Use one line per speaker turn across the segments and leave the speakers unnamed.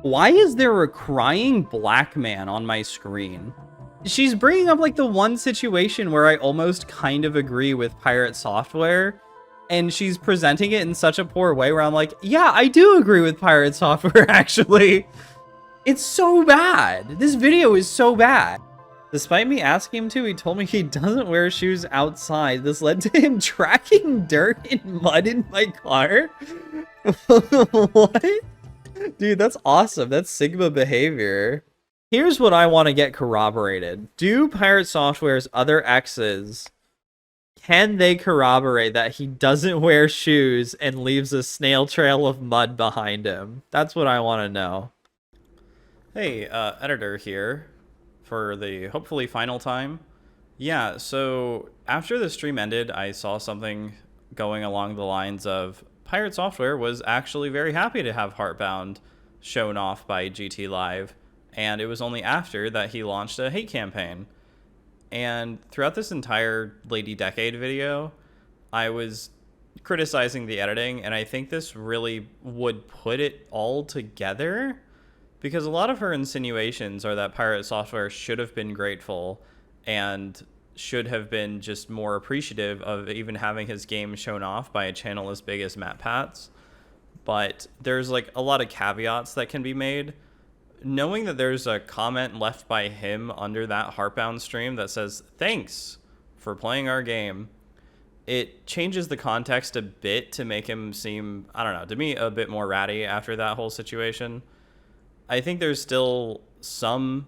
Why is there a crying black man on my screen? She's bringing up like the one situation where I almost kind of agree with Pirate Software, and she's presenting it in such a poor way where I'm like, yeah, I do agree with Pirate Software, actually. It's so bad. This video is so bad. Despite me asking him to, he told me he doesn't wear shoes outside. This led to him tracking dirt and mud in my car. What? Dude, that's awesome. That's Sigma behavior. Here's what I want to get corroborated. Do Pirate Software's other exes, can they corroborate that he doesn't wear shoes and leaves a snail trail of mud behind him? That's what I want to know. Hey, editor here for the hopefully final time. Yeah, so after the stream ended, I saw something going along the lines of Pirate Software was actually very happy to have Heartbound shown off by GT Live, and it was only after that he launched a hate campaign. And throughout this entire Lady Decade video, I was criticizing the editing, and I think this really would put it all together, because a lot of her insinuations are that Pirate Software should have been grateful and should have been just more appreciative of even having his game shown off by a channel as big as MatPat's. But there's like a lot of caveats that can be made. Knowing that there's a comment left by him under that Heartbound stream that says, "Thanks for playing our game," it changes the context a bit to make him seem, I don't know, to me, a bit more ratty after that whole situation. I think there's still some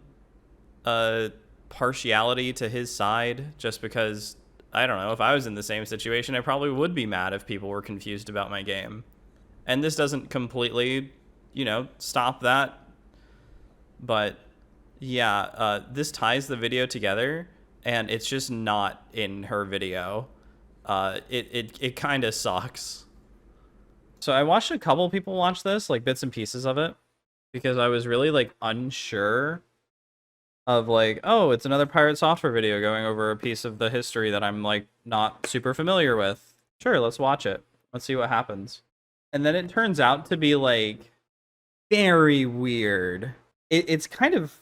partiality to his side, just because, I don't know, if I was in the same situation, I probably would be mad if people were confused about my game. And this doesn't completely, stop that. But yeah, this ties the video together, and it's just not in her video. It kind of sucks. So I watched a couple people watch this, like bits and pieces of it, because I was really like unsure of like, oh, it's another Pirate Software video going over a piece of the history that I'm like not super familiar with. Sure, let's watch it. Let's see what happens. And then it turns out to be like very weird. It's kind of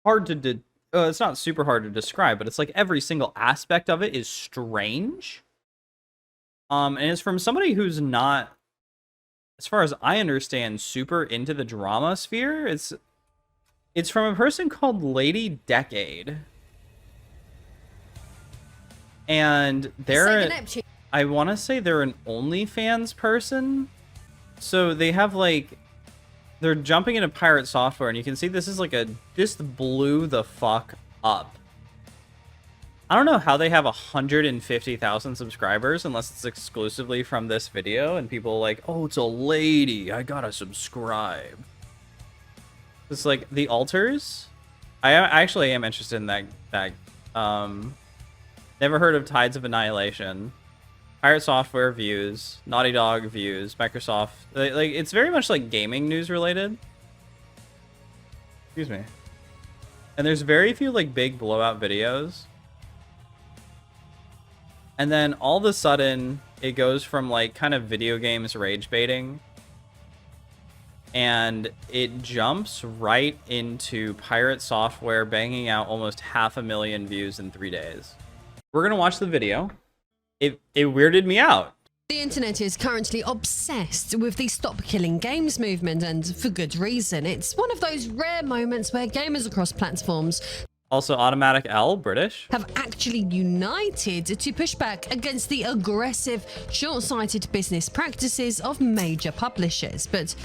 hard to it's not super hard to describe, but it's like every single aspect of it is strange. And it's from somebody who's not, as far as I understand, super into the drama sphere. It's from a person called Lady Decade. And I want to say they're an OnlyFans person. So they have like, they're jumping into Pirate Software, and you can see this is like this blew the fuck up. I don't know how they have 150,000 subscribers unless it's exclusively from this video, and people are like, oh, it's a lady, I gotta subscribe. It's like the altars. I actually am interested in that. Never heard of Tides of Annihilation. Pirate Software views, Naughty Dog views, Microsoft. Like it's very much like gaming news related. Excuse me. And there's very few like big blowout videos. And then all of a sudden it goes from like kind of video games rage baiting, and it jumps right into Pirate Software banging out almost 500,000 views in 3 days. We're gonna watch the video. It weirded me out.
The internet is currently obsessed with the Stop Killing Games movement, and for good reason. It's one of those rare moments where gamers across platforms
Also, Automatic L, British,
have actually united to push back against the aggressive, short-sighted business practices of major publishers. But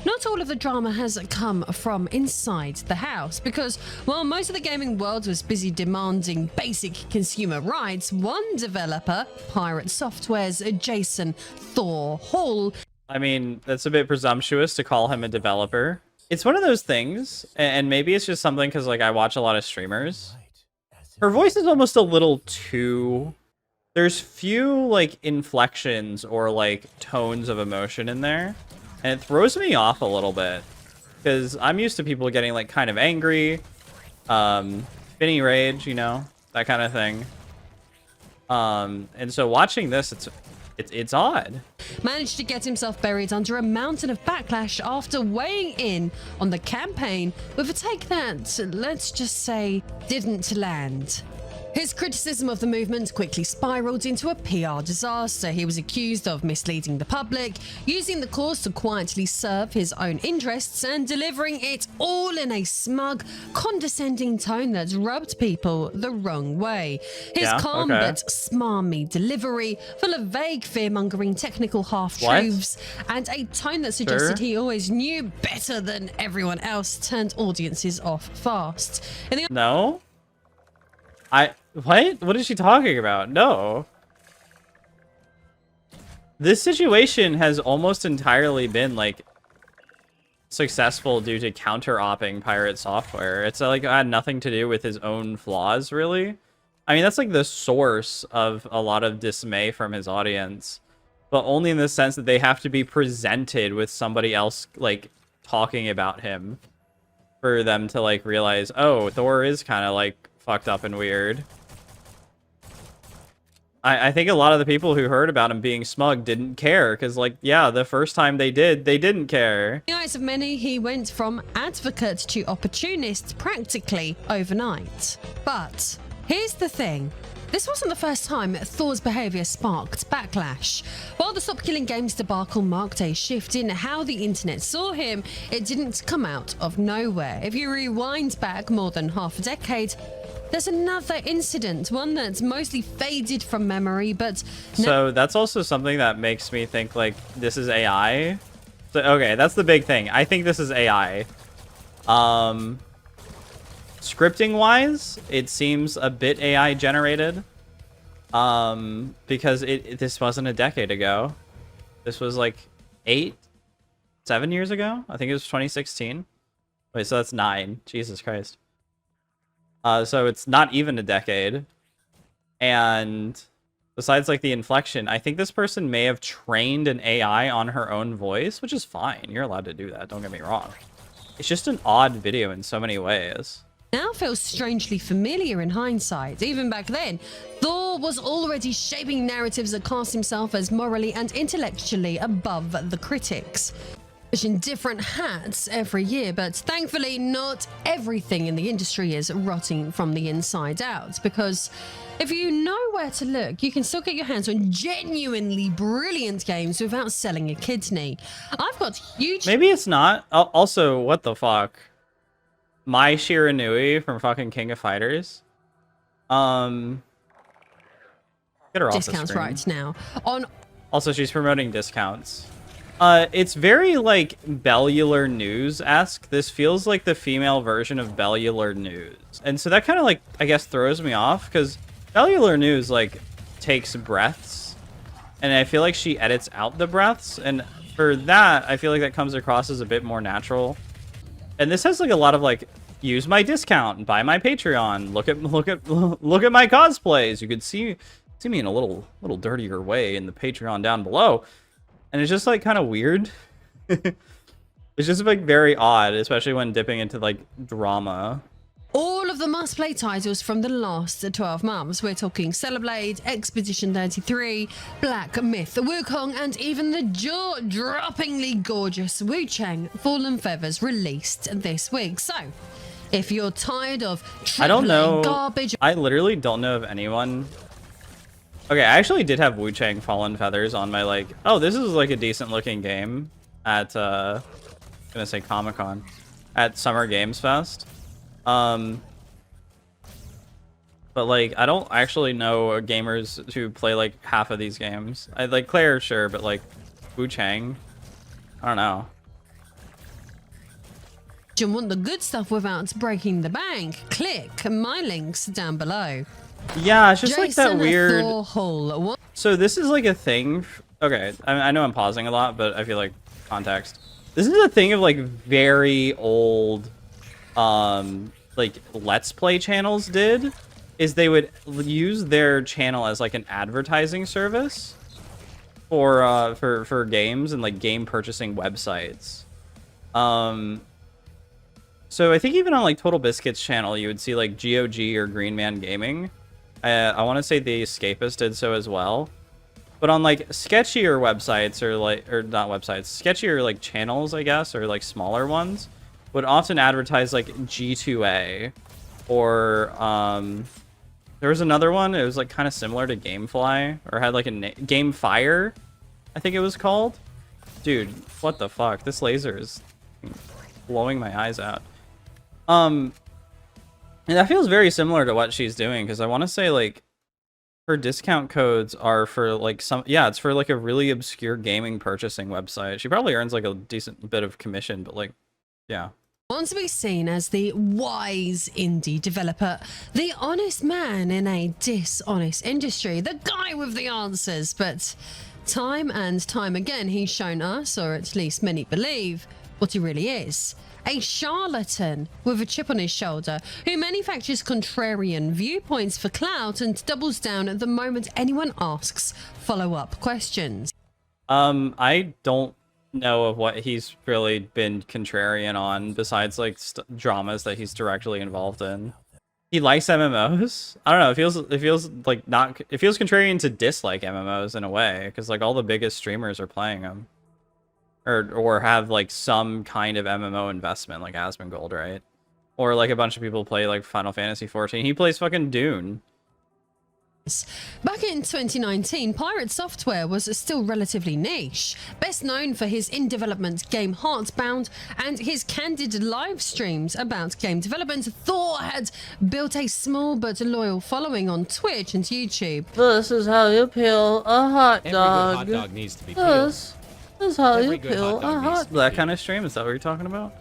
not all of the drama has come from inside the house, because while most of the gaming world was busy demanding basic consumer rights, one developer, Pirate Software's Jason Thor Hall...
I mean, that's a bit presumptuous to call him a developer. It's one of those things, and maybe it's just something because like I watch a lot of streamers. Her voice is almost a little too... There's few like inflections or like tones of emotion in there. And it throws me off a little bit, because I'm used to people getting like kind of angry, spinny rage, that kind of thing. And so watching this, It's odd.
Managed to get himself buried under a mountain of backlash after weighing in on the campaign with a take that, let's just say, didn't land. His criticism of the movement quickly spiraled into a PR disaster. He was accused of misleading the public, using the cause to quietly serve his own interests, and delivering it all in a smug, condescending tone that rubbed people the wrong way. His calm but smarmy delivery, full of vague fear-mongering technical half-truths, and a tone that suggested he always knew better than everyone else, turned audiences off fast.
No? What is she talking about? No. This situation has almost entirely been, like, successful due to counter-opping Pirate Software. It's, like, had nothing to do with his own flaws, really. I mean, that's, like, the source of a lot of dismay from his audience. But only in the sense that they have to be presented with somebody else, like, talking about him. For them to, like, realize, oh, Thor is kind of, like, fucked up and weird. I think a lot of the people who heard about him being smug didn't care, because, like, yeah, the first time they didn't care.
In the eyes of many, he went from advocate to opportunist practically overnight. But here's the thing. This wasn't the first time Thor's behaviour sparked backlash. While the Stop Killing Games debacle marked a shift in how the internet saw him, it didn't come out of nowhere. If you rewind back more than half a decade, there's another incident, one that's mostly faded from memory, but...
So that's also something that makes me think, like, this is AI. So, okay, that's the big thing. I think this is AI. Scripting-wise, it seems a bit AI-generated. Because this wasn't a decade ago. This was, like, 7 years ago? I think it was 2016. Wait, so that's 9. Jesus Christ. So it's not even a decade. And besides, like, the inflection, I think this person may have trained an AI on her own voice, which is fine. You're allowed to do that, don't get me wrong. It's just an odd video in so many ways.
Now feels strangely familiar in hindsight. Even back then, Thor was already shaping narratives that cast himself as morally and intellectually above the critics. In different hats every year, but thankfully not everything in the industry is rotting from the inside out, because if you know where to look, you can still get your hands on genuinely brilliant games without selling a kidney. I've got huge...
Maybe it's not. Also, what the fuck? Mai Shiranui from fucking King of Fighters. Get her off
discounts
the screen.
right now. On...
Also, she's promoting discounts. It's very, like, Bellular News-esque. This feels like the female version of Bellular News. And so that kind of, like, I guess throws me off, because Bellular News, like, takes breaths. And I feel like she edits out the breaths. And for that, I feel like that comes across as a bit more natural. And this has, like, a lot of, like, use my discount, buy my Patreon, look at my cosplays. You could see me in a little dirtier way in the Patreon down below. And it's just, like, kind of weird. It's just, like, very odd, especially when dipping into, like, drama.
All of the must-play titles from the last 12 months. We're talking Cellblade, Expedition 33, Black Myth, Wukong, and even the jaw-droppingly gorgeous Wu Chang Fallen Feathers released this week. So, if you're tired of garbage...
I literally don't know of anyone... Okay, I actually did have Wu Chang Fallen Feathers on my, like... Oh, this is, like, a decent-looking game at, I'm gonna say Comic-Con. At Summer Games Fest. But, like, I don't actually know gamers who play, like, half of these games. I like Claire, sure, but, like, Wu Chang? I don't know.
Do you want the good stuff without breaking the bank? Click my links down below.
Yeah, it's just,
Jason,
like, that weird... So this is, like, a thing... Okay, I know I'm pausing a lot, but I feel like context. This is a thing of, like, very old... like, Let's Play channels did, is they would use their channel as, like, an advertising service for games and, like, game purchasing websites. So I think even on, like, Total Biscuit's channel, you would see, like, GOG or Green Man Gaming. I want to say The Escapist did so as well. But on like sketchier websites or not websites, sketchier like channels, I guess, or like smaller ones, would often advertise like G2A or there was another one. It was like kind of similar to GameFly or had like a GameFire, I think it was called. Dude, what the fuck? This laser is blowing my eyes out. And that feels very similar to what she's doing because I want to say like her discount codes are for like it's for like a really obscure gaming purchasing website. She probably earns like a decent bit of commission, but like, yeah.
Wants to be seen as the wise indie developer, the honest man in a dishonest industry, the guy with the answers. But time and time again, he's shown us, or at least many believe, what he really is. A charlatan with a chip on his shoulder who manufactures contrarian viewpoints for clout and doubles down at the moment anyone asks follow-up questions.
I don't know of what he's really been contrarian on besides like dramas that he's directly involved in. He likes MMOs. I don't know. It feels like not. It feels contrarian to dislike MMOs in a way because like all the biggest streamers are playing them, or have like some kind of MMO investment, like Asmongold, right? Or like a bunch of people play like Final Fantasy 14. He plays fucking Dune.
Back in 2019, Piratesoftware was still relatively niche, best known for his in-development game Heartbound and his candid live streams about game development. Thor had built a small but loyal following on Twitch and YouTube.
This is how you peel a hot dog.
Every good hot dog needs to be peeled.
This is how
Every
you
good
peel
hot dog
a
needs
hot
to be
That
peeled.
kind of stream, is that what you're talking about?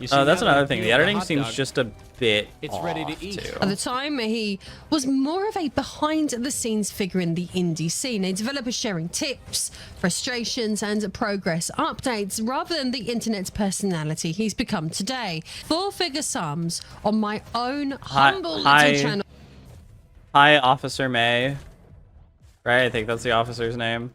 You see,
That's
now
another
that
thing.
I've
The
peeled
editing
hot
seems
dog,
just a bit
It's
off,
ready to eat.
too.
At the time, he was more of a behind-the-scenes figure in the indie scene, a developer sharing tips, frustrations, and progress updates, rather than the internet's personality he's become today. Four-figure sums on my own humble little channel.
Hi, Officer May. Right, I think that's the officer's name.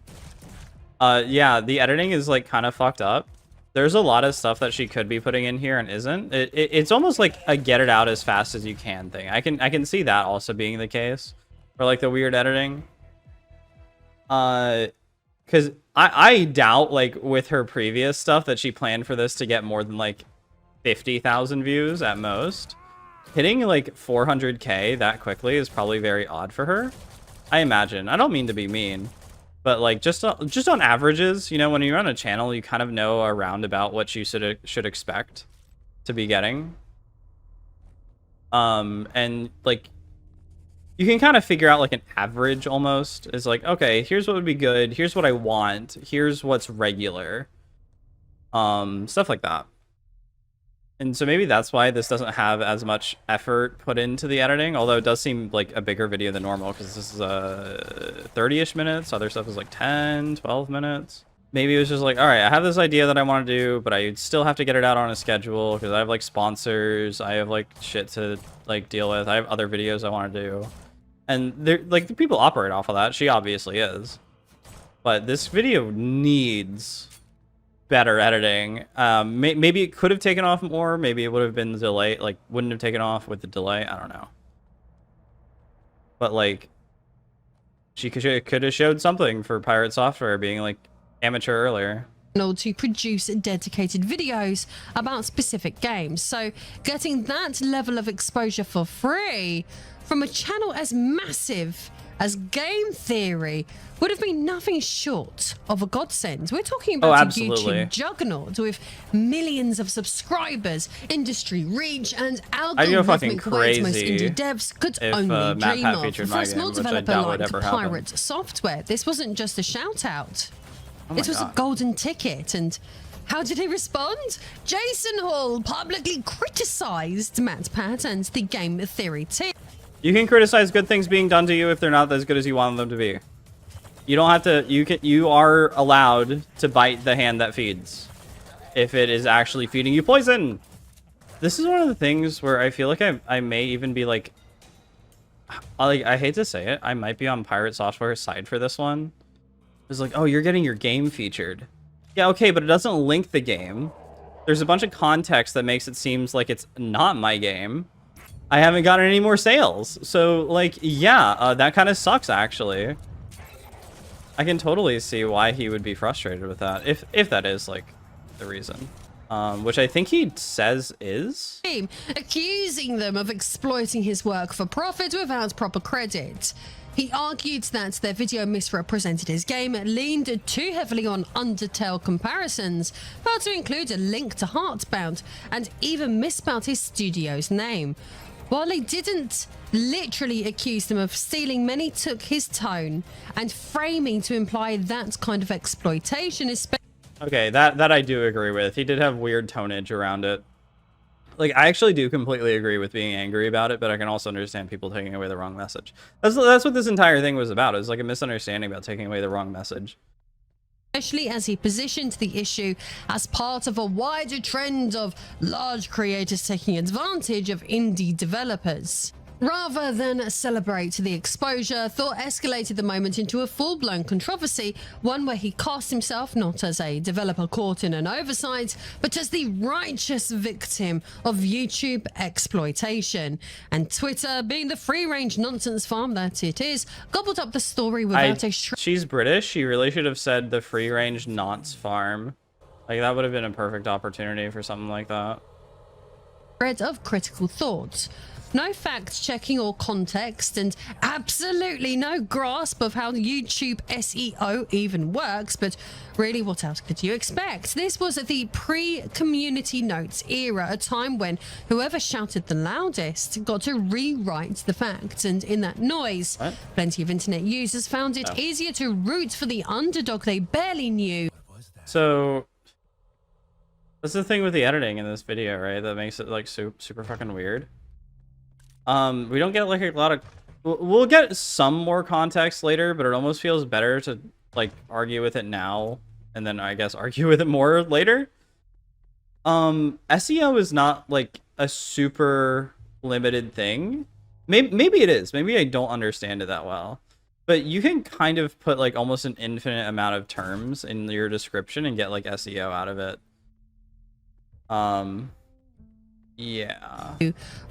Yeah, the editing is like kind of fucked up. There's a lot of stuff that she could be putting in here and isn't. It's almost like a get it out as fast as you can thing. I can see that also being the case for like the weird editing. Because I doubt like with her previous stuff that she planned for this to get more than like 50,000 views at most. Hitting like 400k that quickly is probably very odd for her, I imagine. I don't mean to be mean. But like just on averages, you know, when you run a channel, you kind of know around about what you should expect to be getting. And like you can kind of figure out like an average almost. Is like, okay, here's what would be good, here's what I want, here's what's regular. Stuff like that. And so maybe that's why this doesn't have as much effort put into the editing, although it does seem like a bigger video than normal because this is 30-ish minutes. Other stuff is like 10, 12 minutes. Maybe it was just like, all right, I have this idea that I want to do, but I still have to get it out on a schedule because I have like sponsors, I have like shit to like deal with, I have other videos I want to do. And they're like, the people operate off of that. She obviously is. But this video needs better editing. Maybe it could have taken off more. Maybe it would have been the delay, like wouldn't have taken off with the delay. I don't know. But like, she could have showed something for Piratesoftware being like amateur earlier.
To produce dedicated videos about specific games. So getting that level of exposure for free from a channel as massive as Game Theory would have been nothing short of a godsend. We're talking about a YouTube juggernaut with millions of subscribers, industry reach, and algorithmic weight most indie devs could only dream of. For a small developer like Piratesoftware, this wasn't just a shout out. It was a golden ticket. And how did he respond? Jason Hall publicly criticized MatPat and the Game Theory team.
You can criticize good things being done to you if they're not as good as you want them to be. You don't have to. You are allowed to bite the hand that feeds, if it is actually feeding you poison. This is one of the things where I feel like I may even be like I hate to say it, I might be on Piratesoftware's side for this one. It's like, oh, you're getting your game featured. Yeah, okay, but it doesn't link the game. There's a bunch of context that makes it seem like it's not my game. I haven't gotten any more sales. So, like, yeah, that kind of sucks, actually. I can totally see why he would be frustrated with that, if that is like the reason. Which I think he says is
accusing them of exploiting his work for profit without proper credit. He argued that their video misrepresented his game, leaned too heavily on Undertale comparisons, failed to include a link to Heartbound, and even misspelled his studio's name. While he didn't literally accuse them of stealing, many took his tone and framing to imply that kind of exploitation is...
Okay, that I do agree with. He did have weird tonnage around it. Like, I actually do completely agree with being angry about it, but I can also understand people taking away the wrong message. That's what this entire thing was about. It was like a misunderstanding about taking away the wrong message.
Especially as he positioned the issue as part of a wider trend of large creators taking advantage of indie developers. Rather than celebrate the exposure, Thor escalated the moment into a full-blown controversy, one where he cast himself not as a developer caught in an oversight, but as the righteous victim of YouTube exploitation. And Twitter, being the free-range nonsense farm that it is, gobbled up the story without
She's British. She really should have said the free-range nonce farm. Like, that would have been a perfect opportunity for something like that.
Thread of critical thought. No fact-checking or context, and absolutely no grasp of how YouTube SEO even works, but really, what else could you expect? This was the pre-community notes era, a time when whoever shouted the loudest got to rewrite the facts, and in that noise, plenty of internet users found it easier to root for the underdog they barely knew.
So, that's the thing with the editing in this video, right? That makes it, like, super fucking weird. We don't get like a lot of... We'll get some more context later, but it almost feels better to like argue with it now and then I guess argue with it more later. SEO is not like a super limited thing. Maybe it is. Maybe I don't understand it that well. But you can kind of put like almost an infinite amount of terms in your description and get like SEO out of it. Yeah.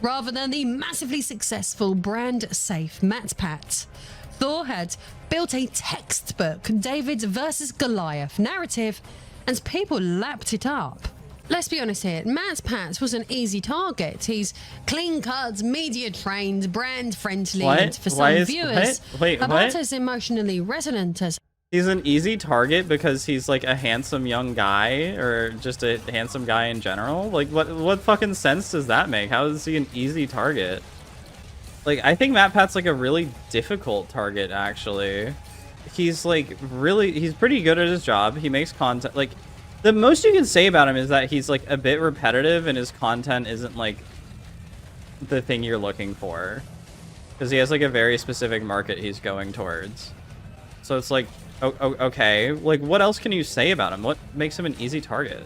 Rather than the massively successful brand safe MatPat. Thor had built a textbook David versus Goliath narrative, and people lapped it up. Let's be honest here, MatPat was an easy target. He's clean-cut, media-trained, brand-friendly, and for some viewers, about as emotionally resonant as...
He's an easy target because he's like a handsome young guy, or just a handsome guy in general. Like, what fucking sense does that make? How is he an easy target? Like, I think MatPat's like a really difficult target, actually. He's like he's pretty good at his job. He makes content. Like, the most you can say about him is that he's like a bit repetitive and his content isn't like the thing you're looking for. Because he has like a very specific market he's going towards. So it's like, okay, like what else can you say about him? What makes him an easy target?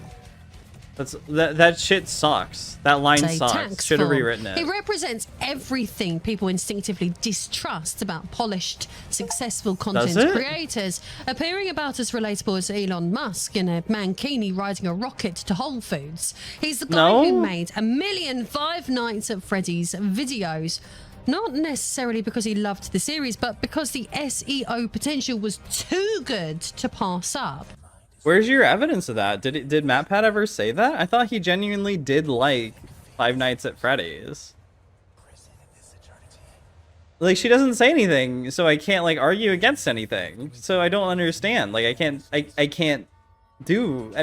That shit sucks. That line sucks. Should have rewritten it.
It represents everything people instinctively distrust about polished, successful content creators, appearing about as relatable as Elon Musk in a mankini riding a rocket to Whole Foods. He's the guy who made 1 million Five Nights at Freddy's videos. Not necessarily because he loved the series, but because the SEO potential was too good to pass up.
Where's your evidence of that? Did MatPat ever say that? I thought he genuinely did like Five Nights at Freddy's. Like, she doesn't say anything, so I can't like argue against anything. So I don't understand. Like, I can't do...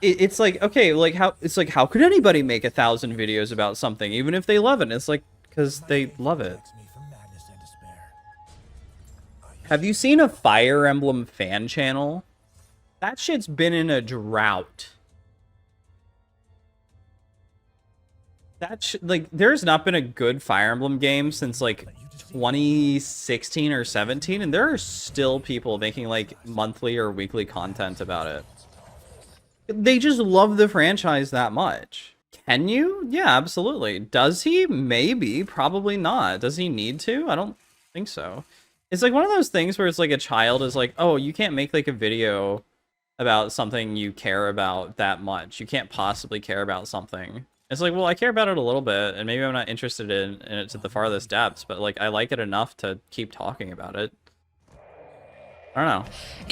It's like, okay, like how could anybody make 1,000 videos about something even if they love it? And it's like, because they love it. Have you seen a Fire Emblem fan channel? That shit's been in a drought. Like, there's not been a good Fire Emblem game since like 2016 or 17, and there are still people making like monthly or weekly content about it. They just love the franchise that much. Can you? Yeah, absolutely. Does he? Maybe. Probably not. Does he need to? I don't think so. It's like one of those things where it's like a child is like, oh, you can't make like a video about something you care about that much. You can't possibly care about something. It's like, well, I care about it a little bit, and maybe I'm not interested in it to the farthest depths, but like I like it enough to keep talking about it. I don't know.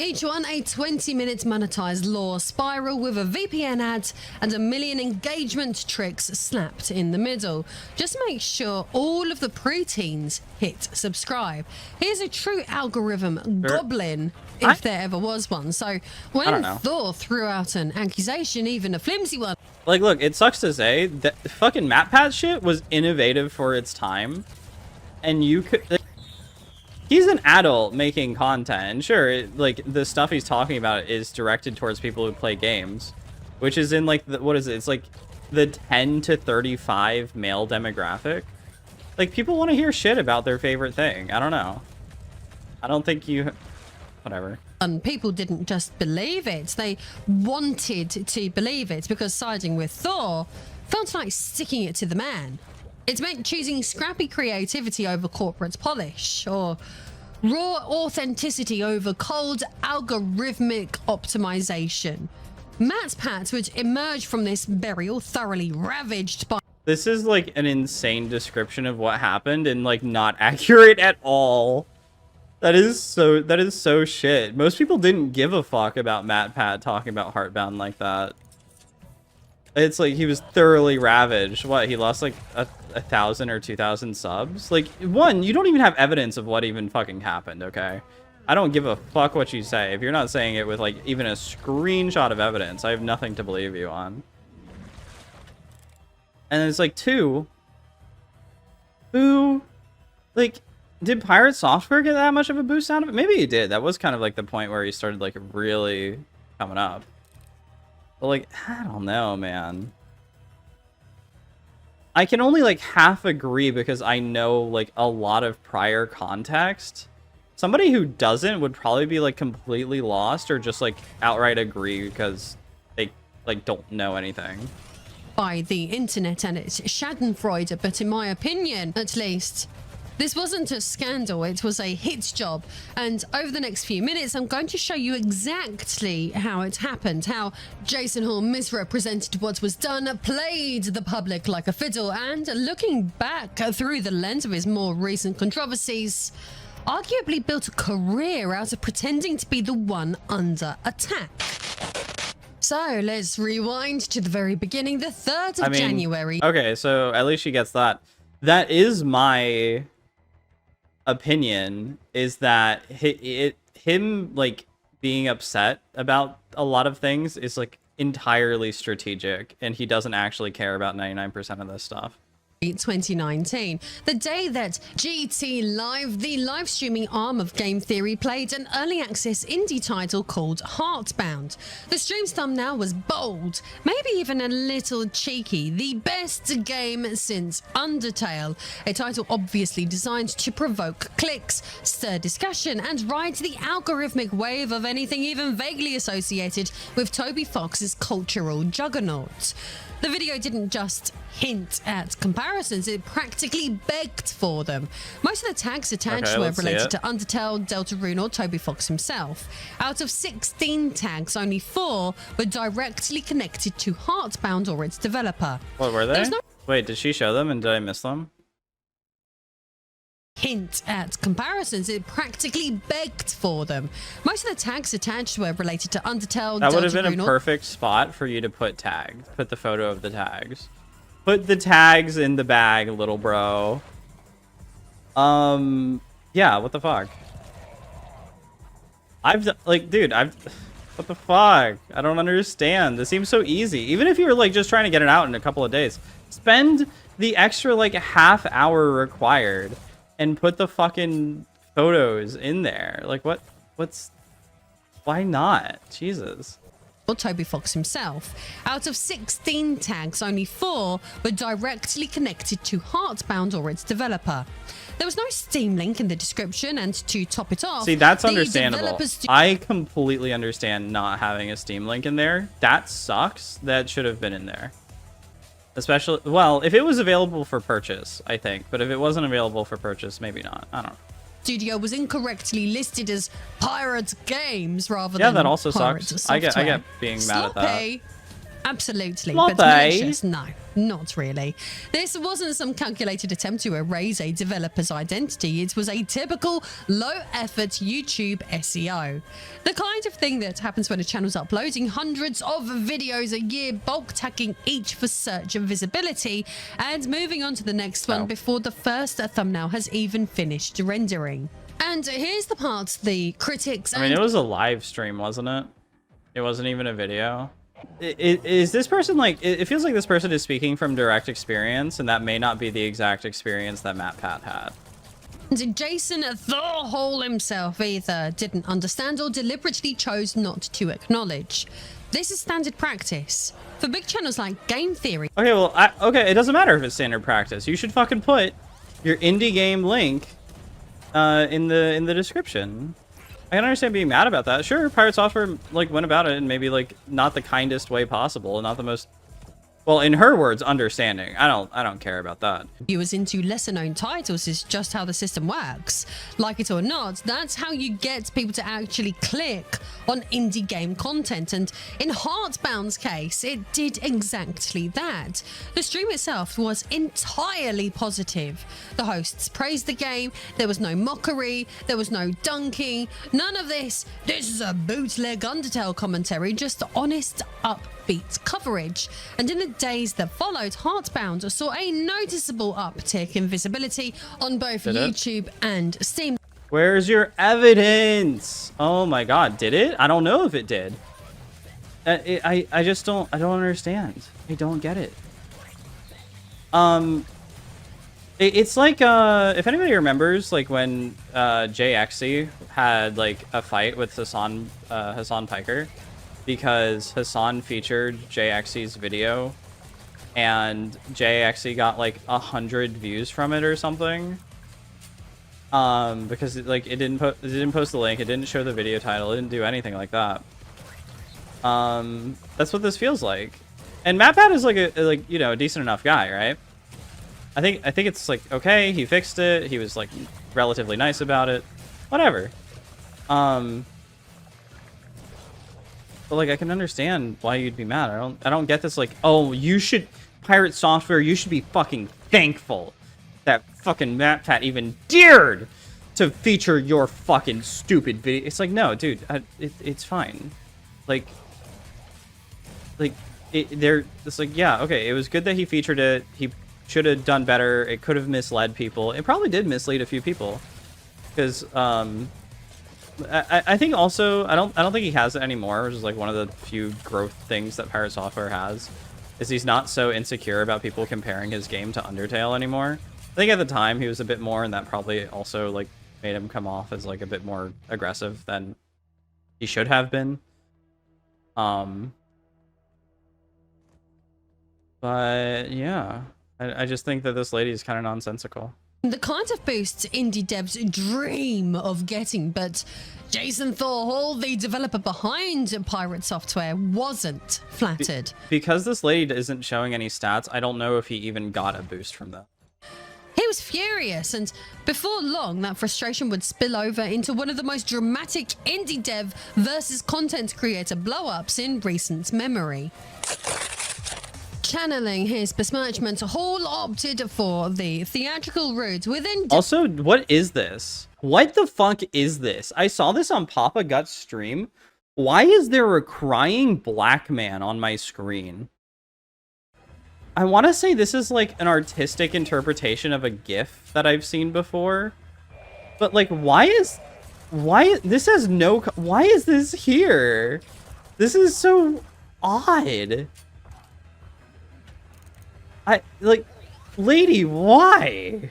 Each one a 20-minute monetized lore spiral with a VPN ad and a million engagement tricks slapped in the middle. Just make sure all of the preteens hit subscribe. Here's a true algorithm goblin, if there ever was one. So when Thor threw out an accusation, even a flimsy one.
Like, look, it sucks to say that fucking MatPat shit was innovative for its time. And you could... He's an adult making content, and sure, like, the stuff he's talking about is directed towards people who play games, which is in, like, what is it? It's, like, the 10 to 35 male demographic. Like, people want to hear shit about their favorite thing. I don't know. I don't think you... Whatever.
And people didn't just believe it. They wanted to believe it because siding with Thor felt like sticking it to the man. It meant choosing scrappy creativity over corporate polish, or raw authenticity over cold algorithmic optimization. MatPat would emerge from this burial thoroughly ravaged by...
This is like an insane description of what happened and like not accurate at all. That is so shit. Most people didn't give a fuck about MatPat talking about Heartbound like that. It's like he was thoroughly ravaged. What, he lost like a 1,000 or 2,000 subs? Like, one, you don't even have evidence of what even fucking happened, okay? I don't give a fuck what you say. If you're not saying it with like even a screenshot of evidence, I have nothing to believe you on. And it's like, two, who, like, did Piratesoftware get that much of a boost out of it? Maybe he did. That was kind of like the point where he started like really coming up. But like, I don't know, man. I can only like half agree because I know like a lot of prior context. Somebody who doesn't would probably be like completely lost or just like outright agree because they like don't know anything.
By the internet and its schadenfreude, but in my opinion, at least, this wasn't a scandal, it was a hit job. And over the next few minutes, I'm going to show you exactly how it happened, how Jason Hall misrepresented what was done, played the public like a fiddle, and looking back through the lens of his more recent controversies, arguably built a career out of pretending to be the one under attack. So let's rewind to the very beginting, the 3rd of January.
Okay, so at least she gets that. That is my opinion, is that him like being upset about a lot of things is like entirely strategic, and he doesn't actually care about 99% of this stuff.
2019, the day that GT Live, the live streaming arm of Game Theory, played an early access indie title called Heartbound. The stream's thumbnail was bold, maybe even a little cheeky, the best game since Undertale, a title obviously designed to provoke clicks, stir discussion, and ride the algorithmic wave of anything even vaguely associated with Toby Fox's cultural juggernaut. The video didn't just hint at comparisons, it practically begged for them. Most of the tags attached were related to Undertale, Deltarune, or Toby Fox himself. Out of 16 tags, only 4 were directly connected to Heartbound or its developer.
What were they? Wait, did she show them and did I miss them?
Hint at comparisons, it practically begged for them. Most of the tags attached were related to Undertale.
That would have been a perfect spot for you to put tags. Put the photo of the tags. Put the tags in the bag, little bro. Yeah, what the fuck? What the fuck? I don't understand. This seems so easy. Even if you were like just trying to get it out in a couple of days, spend the extra like half hour required and put the fucking photos in there. Like, why not? Jesus.
Or Toby Fox himself. Out of 16 tags, only 4 were directly connected to Heartbound or its developer. There was no Steam link in the description, and to top it off...
See, that's understandable. I completely understand not having a Steam link in there. That sucks. That should have been in there. Especially, well, if it was available for purchase, I think. But if it wasn't available for purchase, maybe not. I don't know.
Studio was incorrectly listed as Pirate Games rather than
Yeah, that also
Pirate
sucks.
Software.
I get being mad at that.
Absolutely,
Sloppy.
but malicious, no. not really. This wasn't some calculated attempt to erase a developer's identity. It was a typical low-effort YouTube SEO. The kind of thing that happens when a channel's uploading hundreds of videos a year, bulk tagging each for search and visibility, and moving on to the next one before the first thumbnail has even finished rendering. And here's the part the critics...
I mean, it was a live stream, wasn't it? It wasn't even a video. Is this person like... It feels like this person is speaking from direct experience, and that may not be the exact experience that MatPat had.
Jason Thorhall himself either didn't understand or deliberately chose not to acknowledge. This is standard practice. For big channels like Game Theory...
Okay, well, okay, it doesn't matter if it's standard practice. You should fucking put your indie game link in the description. I can understand being mad about that. Sure, Piratesoftware like went about it in maybe like not the kindest way possible, not the most, well, in her words, understanding. I don't care about that.
Viewers into lesser known titles is just how the system works. Like it or not, that's how you get people to actually click on indie game content, and in Heartbound's case, it did exactly that. The stream itself was entirely positive. The hosts praised the game, there was no mockery, there was no dunking, none of this is a bootleg Undertale commentary, just honest, upbeat coverage. And in the days that followed, Heartbound saw a noticeable uptick in visibility on both YouTube and Steam.
Where's your evidence? Oh my god, did it? I don't know if it did. I just don't understand. I don't get it. It's like if anybody remembers, like when JXC had like a fight with Hassan Piker, because Hassan featured JXC's video and JXC got like 100 views from it or something. Because it didn't post the link, it didn't show the video title, it didn't do anything like that. That's what this feels like. And MatPat is like a you know, a decent enough guy, right? I think it's like, okay, he fixed it, he was like relatively nice about it, whatever. But like, I can understand why you'd be mad. I don't get this, like, oh, you should, Piratesoftware, you should be fucking thankful that fucking MatPat even dared to feature your fucking stupid video. It's like, no, dude, it's fine. It's like, yeah, okay, it was good that he featured it. He should have done better. It could have misled people. It probably did mislead a few people, because I think also I don't think he has it anymore, which is like one of the few growth things that Piratesoftware has, is he's not so insecure about people comparing his game to Undertale anymore. I think at the time he was a bit more, and that probably also like made him come off as like a bit more aggressive than he should have been. But yeah, I just think that this lady is kind of nonsensical.
The kind of boosts indie devs dream of getting, but Jason Thorhall, the developer behind Piratesoftware, wasn't flattered.
Because this lady isn't showing any stats, I don't know if he even got a boost from that.
He was furious, and before long, that frustration would spill over into one of the most dramatic indie dev versus content creator blow-ups in recent memory. Channeling his besmirchment, Hall opted for the theatrical route within...
Also, what is this? What the fuck is this? I saw this on Papa Gut's stream. Why is there a crying black man on my screen? I want to say this is like an artistic interpretation of a GIF that I've seen before. But like, why is this here? This is so odd. Lady, why?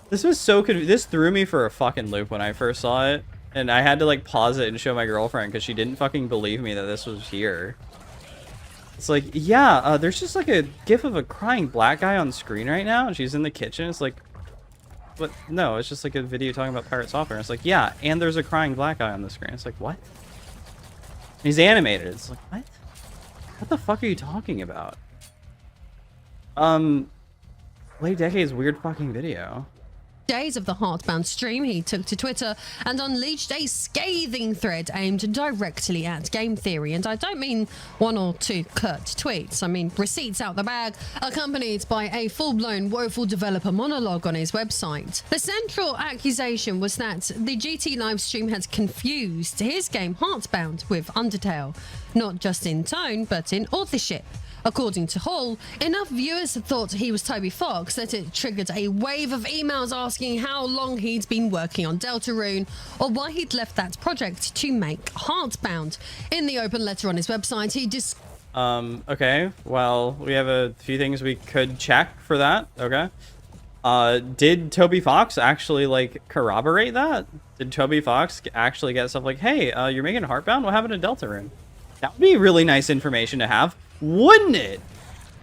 This was so this threw me for a fucking loop when I first saw it, and I had to like pause it and show my girlfriend because she didn't fucking believe me that this was here. It's like, yeah, there's just like a gif of a crying black guy on screen right now, and she's in the kitchen. It's like, but no, it's just like a video talking about Piratesoftware. It's like, yeah, and there's a crying black guy on the screen. It's like, what? He's animated. It's like, what? What the fuck are you talking about? Late Decade's weird fucking video.
days of the Heartbound stream, he took to Twitter and unleashed a scathing thread aimed directly at game theory. And I don't mean one or two curt tweets. I mean receipts out the bag, accompanied by a full-blown woeful developer monologue on his website. The central accusation was that the GT live stream had confused his game Heartbound with Undertale, not just in tone, but in authorship. According to Hall, enough viewers thought he was Toby Fox that it triggered a wave of emails asking how long he'd been working on Deltarune or why he'd left that project to make Heartbound. In the open letter on his website, he
okay, well, we have a few things we could check for that, okay? Did Toby Fox actually, like, corroborate that? Did Toby Fox actually get stuff like, hey, you're making Heartbound? What happened to Deltarune? That would be really nice information to have, wouldn't it?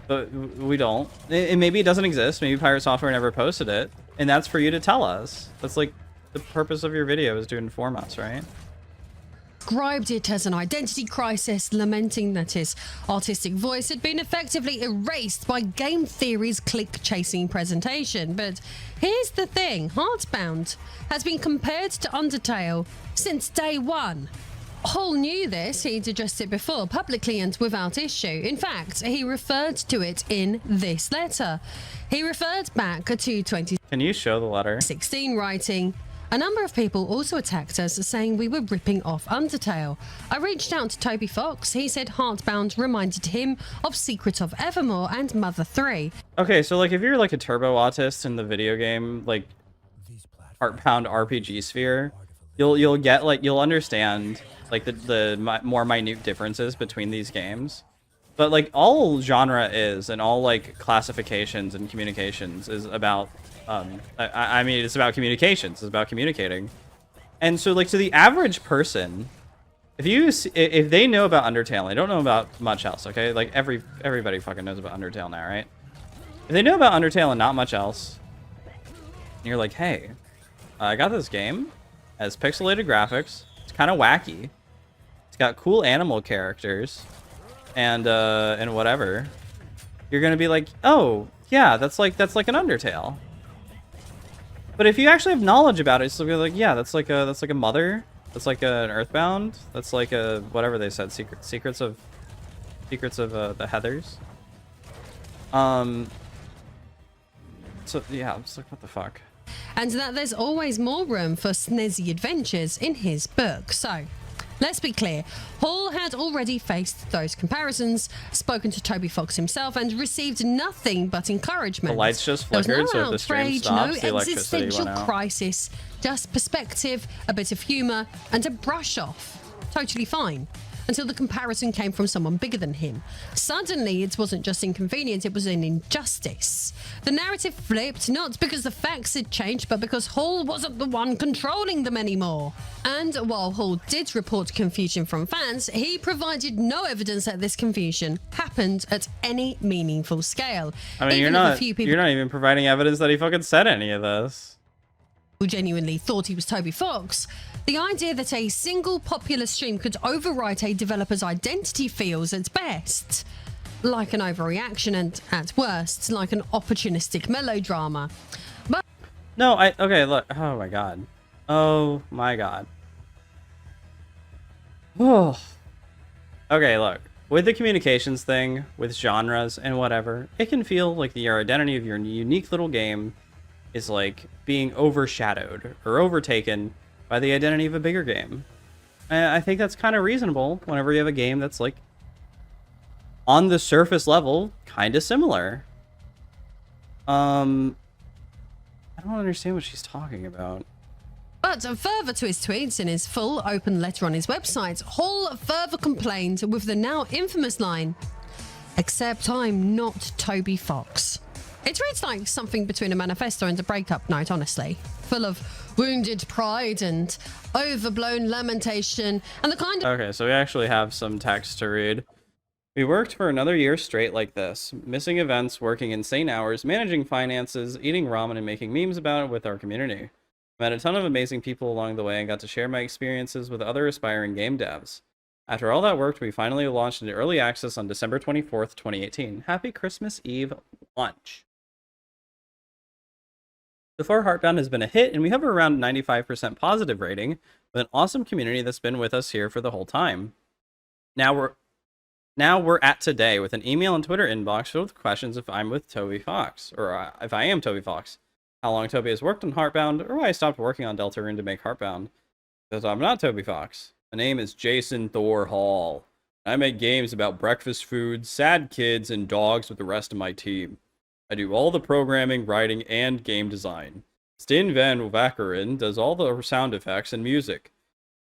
But we don't. And maybe it doesn't exist. Maybe Pirate Software never posted it. And that's for you to tell us. That's like the purpose of your video, is to inform us, right?
described it as an identity crisis, lamenting that his artistic voice had been effectively erased by game theory's click-chasing presentation. But here's the thing, Heartbound has been compared to Undertale since day one. Hall knew this, he'd addressed it before, publicly and without issue. In fact, he referred to it in this letter. He referred back to 2016,
Can you show the letter?
writing, "A number of people also attacked us, saying we were ripping off Undertale. I reached out to Toby Fox. He said Heartbound reminded him of Secret of Evermore and Mother 3.
Okay, so like if you're like a turbo autist in the video game, like Heartbound RPG sphere, you'll get like, you'll understand like the more minute differences between these games. But like all genre is, and all like classifications and communications is about I mean, it's about communications. It's about communicating. And so like to the average person, if they know about Undertale, they don't know about much else, okay? Like everybody fucking knows about Undertale now, right? If they know about Undertale and not much else, and you're like, hey, I got this game, has pixelated graphics, it's kind of wacky, it's got cool animal characters, and whatever, you're gonna be like, oh yeah, that's like an Undertale. But if you actually have knowledge about it, it's gonna be like, yeah, that's like a Mother, that's like an Earthbound, that's like a whatever they said, secrets of the Heathers. So yeah, I'm just like, what the fuck?
And that there's always more room for snazzy adventures in his book. So, let's be clear, Hall had already faced those comparisons, spoken to Toby Fox himself, and received nothing but encouragement.
The lights just
There was
flickered,
no
so if the stream
outrage,
stops, the
no
electricity
existential
went out.
crisis, just perspective, a bit of humour, and a brush off. Totally fine. Until the comparison came from someone bigger than him. Suddenly, it wasn't just inconvenient, it was an injustice. The narrative flipped, not because the facts had changed, but because Hall wasn't the one controlling them anymore. And while Hall did report confusion from fans, he provided no evidence that this confusion happened at any meaningful scale.
I mean,
Even if a few people
you're not even providing evidence that he fucking said any of this.
who genuinely thought he was Toby Fox, the idea that a single popular stream could overwrite a developer's identity feels at best like an overreaction, and at worst like an opportunistic melodrama. But
No, okay, look. Oh my god. Oh my god. Oh. Okay, look. With the communications thing, with genres and whatever, it can feel like your identity of your unique little game is like being overshadowed or overtaken by the identity of a bigger game. And I think that's kind of reasonable whenever you have a game that's like on the surface level kind of similar. I don't understand what she's talking about.
further to his tweets, in his full open letter on his website, Hall further complained with the now infamous line, "Except I'm not Toby Fox." It reads like something between a manifesto and a breakup note, honestly. Full of wounded pride and overblown lamentation and the kind of...
Okay, so we actually have some text to read. We worked for another year straight like this, missing events, working insane hours, managing finances, eating ramen, and making memes about it with our community. I met a ton of amazing people along the way and got to share my experiences with other aspiring game devs. After all that work, we finally launched into early access on December 24th, 2018. Happy Christmas Eve lunch. So far, Heartbound has been a hit, and we have around 95% positive rating, with an awesome community that's been with us here for the whole time. Now we're at today with an email and Twitter inbox filled with questions if I'm with Toby Fox, or if I am Toby Fox, how long Toby has worked on Heartbound, or why I stopped working on Deltarune to make Heartbound. Because I'm not Toby Fox. My name is Jason Thor Hall. I make games about breakfast foods, sad kids, and dogs with the rest of my team. I do all the programming, writing, and game design. Stin Van Wackeren does all the sound effects and music.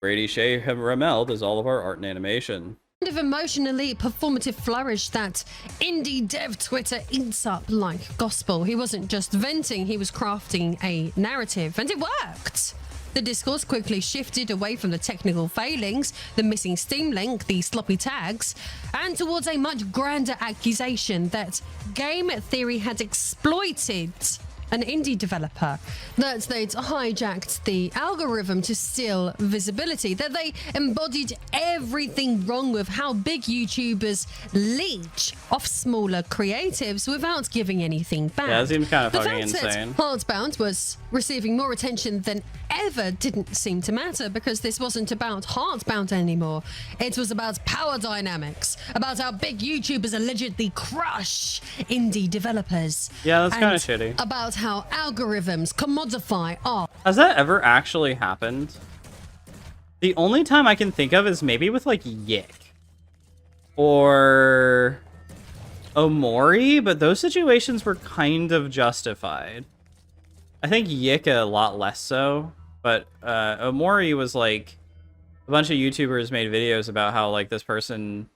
Brady Shea Ramel does all of our art and animation.
Kind of emotionally performative flourish that indie dev Twitter eats up like gospel. He wasn't just venting, he was crafting a narrative, and it worked. The discourse quickly shifted away from the technical failings, the missing Steam link, the sloppy tags, and towards a much grander accusation that game theory had exploited an indie developer, that they'd hijacked the algorithm to steal visibility, that they embodied everything wrong with how big YouTubers leech off smaller creatives without giving anything back.
Yeah, that seems kind of
The
fucking
fact
insane.
that Heartbound was receiving more attention than ever didn't seem to matter, because this wasn't about Heartbound anymore. It was about power dynamics, about how big YouTubers allegedly crush indie developers.
Yeah, that's kind of
and
shitty.
about how algorithms commodify art.
Has that ever actually happened? The only time I can think of is maybe with like Yik or Omori, but those situations were kind of justified. I think Yik a lot less so, but Omori was like a bunch of YouTubers made videos about how like this person,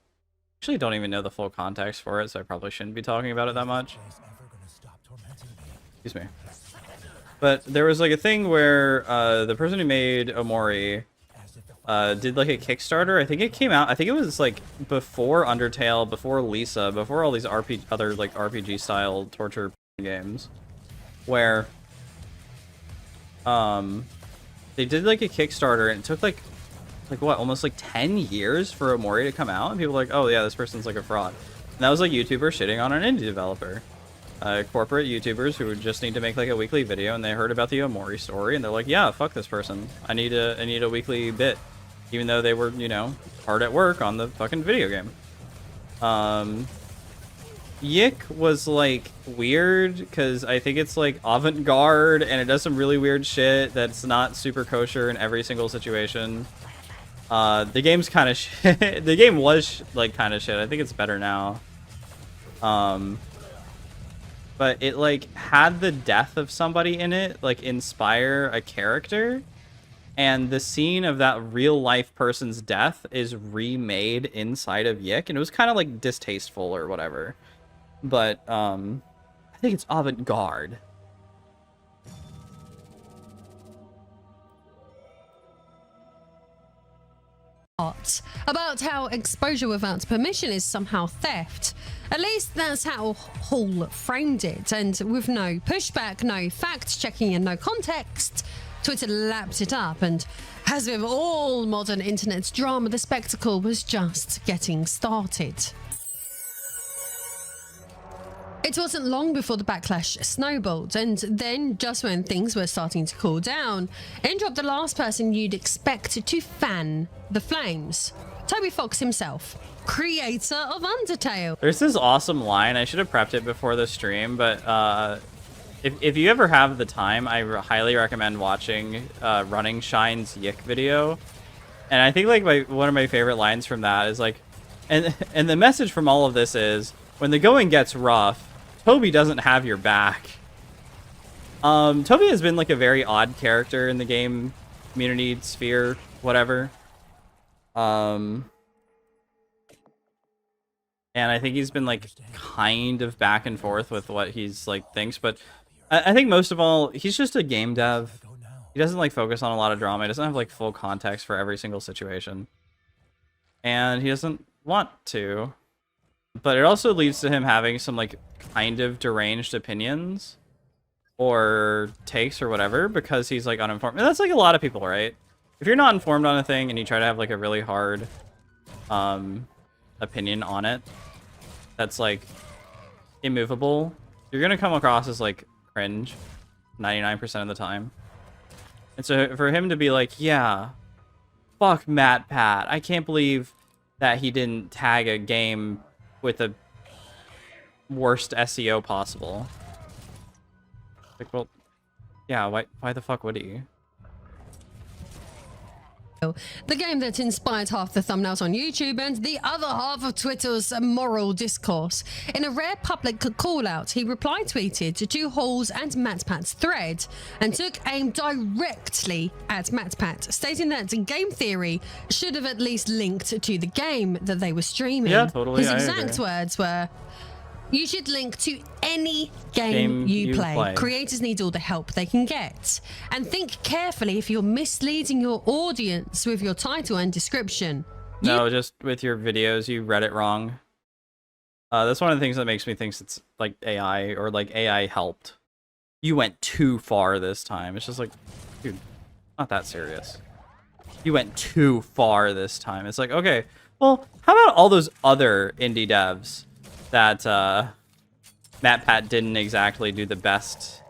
actually don't even know the full context for it, so I probably shouldn't be talking about it that much. Excuse me. But there was like a thing where the person who made Omori did like a Kickstarter. I think it came out, I think it was like before Undertale, before Lisa, before all these other like RPG style torture games, where they did like a Kickstarter, and it took like what, almost like 10 years for Omori to come out, and people were like, oh yeah, this person's like a fraud. And that was like YouTubers shitting on an indie developer. Corporate YouTubers who would just need to make like a weekly video, and they heard about the Omori story, and they're like, yeah, fuck this person. I need a weekly bit, even though they were, you know, hard at work on the fucking video game. Yik was like weird because I think it's like avant-garde, and it does some really weird shit that's not super kosher in every single situation. The game's kind of shit. The game was like kind of shit. I think it's better now. But it like had the death of somebody in it like inspire a character, and the scene of that real life person's death is remade inside of Yik, and it was kind of like distasteful or whatever. But I think it's avant-garde.
About how exposure without permission is somehow theft. At least that's how Hall framed it, and with no pushback, no fact-checking, and no context, Twitter lapped it up, and as with all modern internet drama, the spectacle was just getting started. It wasn't long before the backlash snowballed, and then, just when things were starting to cool down, in dropped the last person you'd expect to fan the flames. Toby Fox himself, creator of Undertale.
There's this awesome line, I should have prepped it before the stream, but if you ever have the time, I highly recommend watching Running Shine's Yik video. And I think like one of my favorite lines from that is like, and the message from all of this is, when the going gets rough, Toby doesn't have your back. Toby has been like a very odd character in the game community sphere, whatever. And I think he's been like kind of back and forth with what he's like thinks, but I think most of all, he's just a game dev. He doesn't like focus on a lot of drama. He doesn't have like full context for every single situation, and he doesn't want to. But it also leads to him having some like kind of deranged opinions or takes or whatever, because he's like uninformed. And that's like a lot of people, right? If you're not informed on a thing and you try to have like a really hard opinion on it that's like immovable, you're gonna come across as like cringe. 99% of the time. And so for him to be like, yeah, fuck Matt Pat. I can't believe that he didn't tag a game with the worst SEO possible. Like, well, yeah, why the fuck would he?
The game that inspired half the thumbnails on YouTube and the other half of Twitter's moral discourse. In a rare public call-out, he reply tweeted to Hall's and MatPat's thread and took aim directly at MatPat, stating that game theory should have at least linked to the game that they were streaming.
Yeah, totally.
His exact words were, "You should link to any game you play. Creators need all the help they can get. And think carefully if you're misleading your audience with your title and description."
No, just with your videos, you read it wrong. That's one of the things that makes me think it's like AI or like AI helped. You went too far this time. It's just like, dude, not that serious. You went too far this time. It's like, okay, well, how about all those other indie devs that MatPat didn't exactly do the best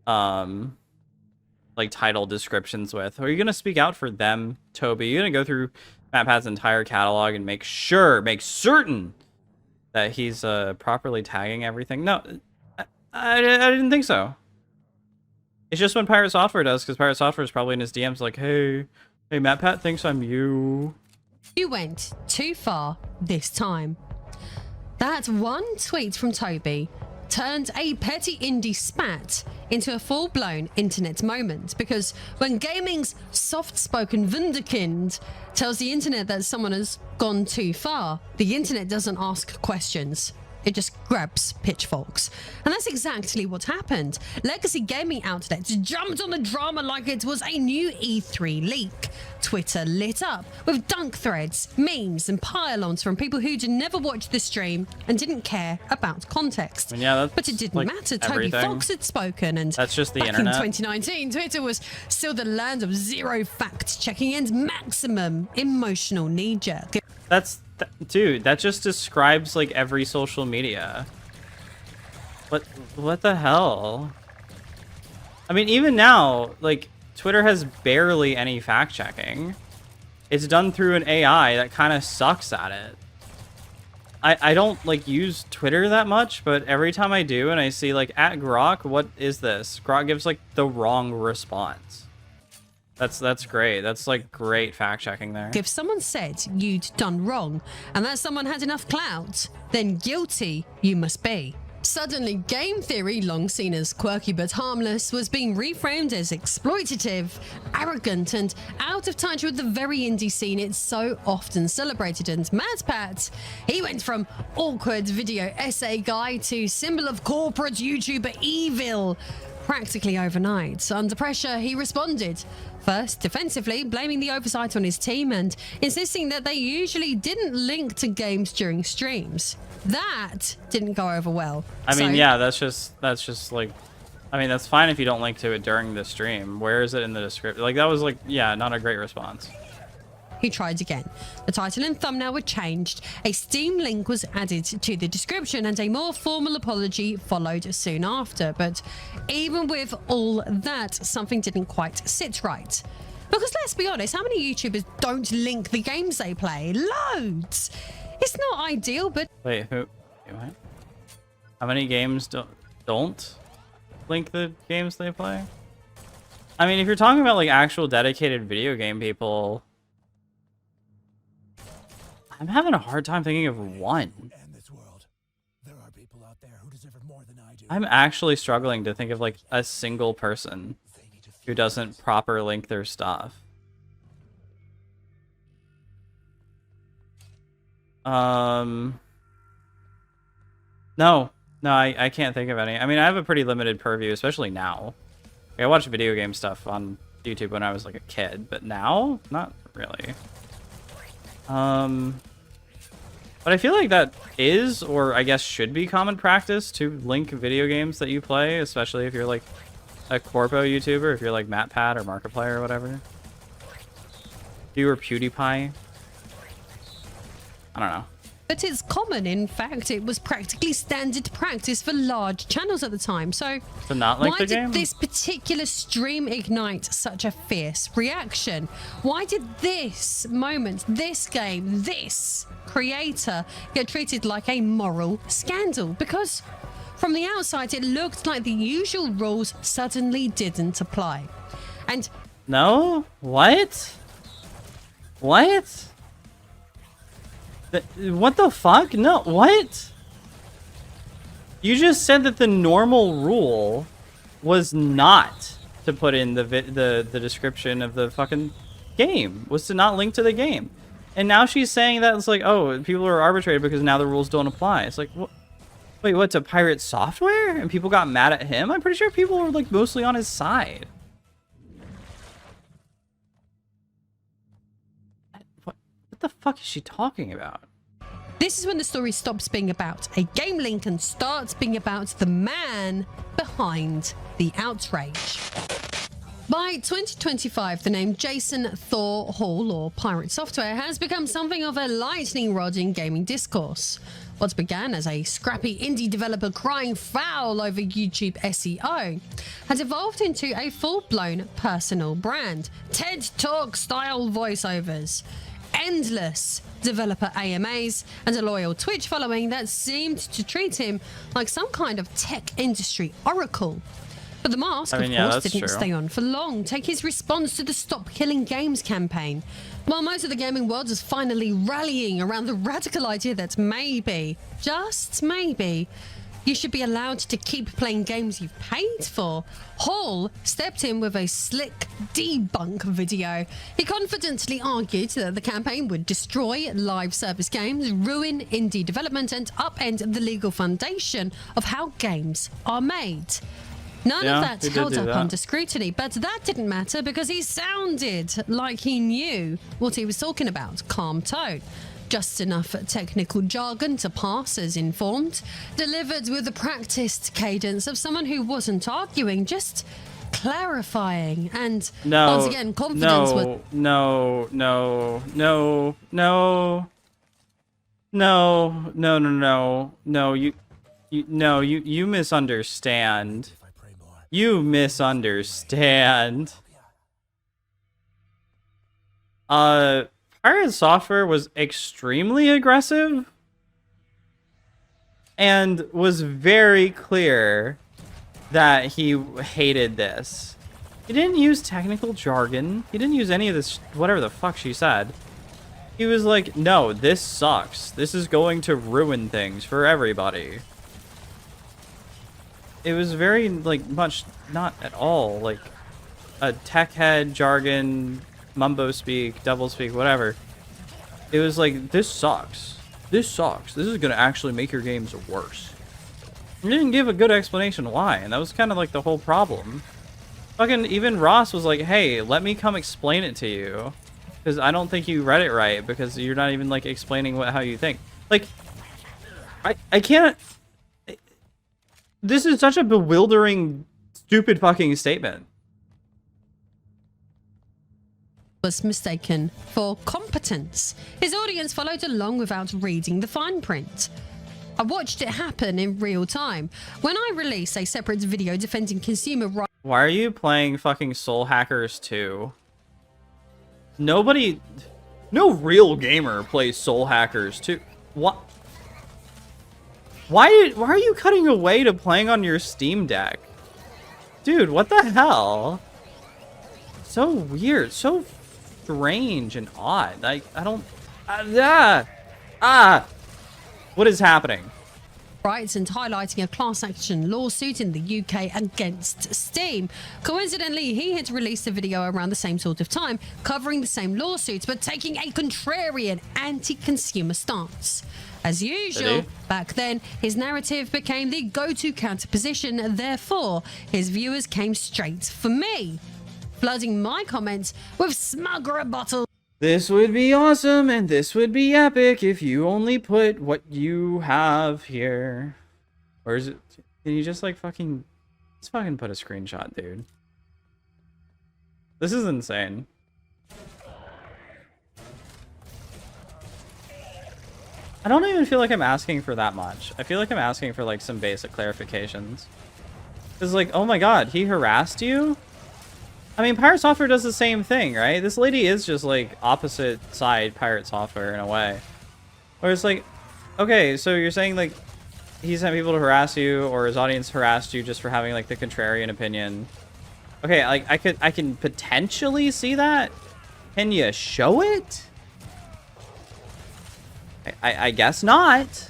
like title descriptions with? Are you gonna speak out for them, Toby? You're gonna go through MatPat's entire catalog and make certain that he's properly tagging everything? No, I didn't think so. It's just when Piratesoftware does, because Piratesoftware is probably in his DMs like, hey MatPat thinks I'm you.
You went too far this time. That one tweet from Toby turned a petty indie spat into a full-blown internet moment, because when gaming's soft-spoken wunderkind tells the internet that someone has gone too far, the internet doesn't ask questions. It just grabs pitchforks. And that's exactly what happened. Legacy gaming outlets jumped on the drama like it was a new E3 leak. Twitter lit up with dunk threads, memes, and pile-ons from people who'd never watched the stream and didn't care about context.
And yeah,
but it didn't
like
matter.
everything.
Toby Fox had spoken, and
that's just the
back
internet.
In 2019, Twitter was still the land of zero fact-checking and maximum emotional knee-jerk.
Dude, that just describes like every social media. What the hell? I mean, even now, like, Twitter has barely any fact checking. It's done through an AI that kind of sucks at it. I don't like use Twitter that much, but every time I do and I see like at Grok, what is this? Grok gives like the wrong response. That's great. That's like great fact checking there.
If someone said you'd done wrong and that someone had enough clout, then guilty you must be. Suddenly, game theory, long seen as quirky but harmless, was being reframed as exploitative, arrogant, and out of touch with the very indie scene it's so often celebrated. And MatPat, he went from awkward video essay guy to symbol of corporate YouTuber evil practically overnight. Under pressure, he responded. First, defensively, blaming the oversight on his team and insisting that they usually didn't link to games during streams. That didn't go over well.
I mean, yeah, that's just like, I mean, that's fine if you don't link to it during the stream. Where is it in the description? Like, that was like, yeah, not a great response.
He tried again. The title and thumbnail were changed, a Steam link was added to the description, and a more formal apology followed soon after. But even with all that, something didn't quite sit right. Because let's be honest, how many YouTubers don't link the games they play? Loads! It's not ideal, but...
Wait, who? What? How many games don't link the games they play? I mean, if you're talking about like actual dedicated video game people... I'm having a hard time thinking of one. I'm actually struggling to think of like a single person who doesn't proper link their stuff. No, I can't think of any. I mean, I have a pretty limited purview, especially now. Like, I watched video game stuff on YouTube when I was like a kid, but now, not really. But I feel like that is, or I guess should be, common practice to link video games that you play, especially if you're like a corpo YouTuber, if you're like MatPat or Markiplier or whatever. You or PewDiePie. I don't know.
But it's common. In fact, it was practically standard practice for large channels at the time. So
To not like
why
the
did
game?
this particular stream ignite such a fierce reaction? Why did this moment, this game, this creator get treated like a moral scandal? Because from the outside, it looked like the usual rules suddenly didn't apply. And
No? What? What? What the fuck? No, what? You just said that the normal rule was not to put in the description of the fucking game, was to not link to the game. And now she's saying that it's like, oh, people are arbitrary because now the rules don't apply. It's like, what? Wait, what, to Pirate Software? And people got mad at him? I'm pretty sure people were like mostly on his side. What the fuck is she talking about?
this is when the story stops being about a game link and starts being about the man behind the outrage. By 2025, the name Jason Thor Hall, or Pirate Software, has become something of a lightning rod in gaming discourse. What began as a scrappy indie developer crying foul over YouTube SEO has evolved into a full-blown personal brand. TED Talk-style voiceovers, endless developer AMAs, and a loyal Twitch following that seemed to treat him like some kind of tech industry oracle. But the mask, of course, didn't stay on for long. Take his response to the Stop Killing Games campaign. While most of the gaming world is finally rallying around the radical idea that maybe, just maybe, you should be allowed to keep playing games you've paid for, Hall stepped in with a slick debunk video. He confidently argued that the campaign would destroy live service games, ruin indie development, and upend the legal foundation of how games are made. None of that held up under scrutiny, but that didn't matter because he sounded like he knew what he was talking about. Calm tone. Just enough technical jargon to pass as informed, delivered with the practiced cadence of someone who wasn't arguing, just clarifying. And once again, confidence was...
You misunderstand. You misunderstand. Pirate Software was extremely aggressive and was very clear that he hated this. He didn't use technical jargon. He didn't use any of this, whatever the fuck she said. He was like, no, this sucks. This is going to ruin things for everybody. It was very, like, much not at all like a tech head jargon, mumbo speak, double speak, whatever. It was like, this sucks. This sucks. This is gonna actually make your games worse. He didn't give a good explanation why, and that was kind of like the whole problem. Fucking even Ross was like, hey, let me come explain it to you, because I don't think you read it right, because you're not even like explaining how you think. Like, I can't. This is such a bewildering, stupid fucking statement.
Was mistaken for competence. His audience followed along without reading the fine print. I watched it happen in real time. When I release a separate video defending consumer rights...
Why are you playing fucking Soul Hackers 2? Nobody... No real gamer plays Soul Hackers 2. What? Why are you cutting away to playing on your Steam Deck? Dude, what the hell? So weird. So strange and odd. Like, I don't... What is happening?
Rights and highlighting a class action lawsuit in the UK against Steam. Coincidentally, he had released a video around the same sort of time covering the same lawsuits but taking a contrarian anti-consumer stance. As usual, back then, his narrative became the go-to counter-position, therefore, his viewers came straight for me, flooding my comments with smug rebuttals.
This would be awesome and this would be epic if you only put what you have here. Or is it... Can you just like fucking... Let's fucking put a screenshot, dude. This is insane. I don't even feel like I'm asking for that much. I feel like I'm asking for like some basic clarifications. It's like, oh my god, he harassed you? I mean, Piratesoftware does the same thing, right? This lady is just like opposite side Piratesoftware in a way. Where it's like, okay, so you're saying like he sent people to harass you, or his audience harassed you just for having like the contrarian opinion. Okay, like I can potentially see that. Can you show it? I guess not.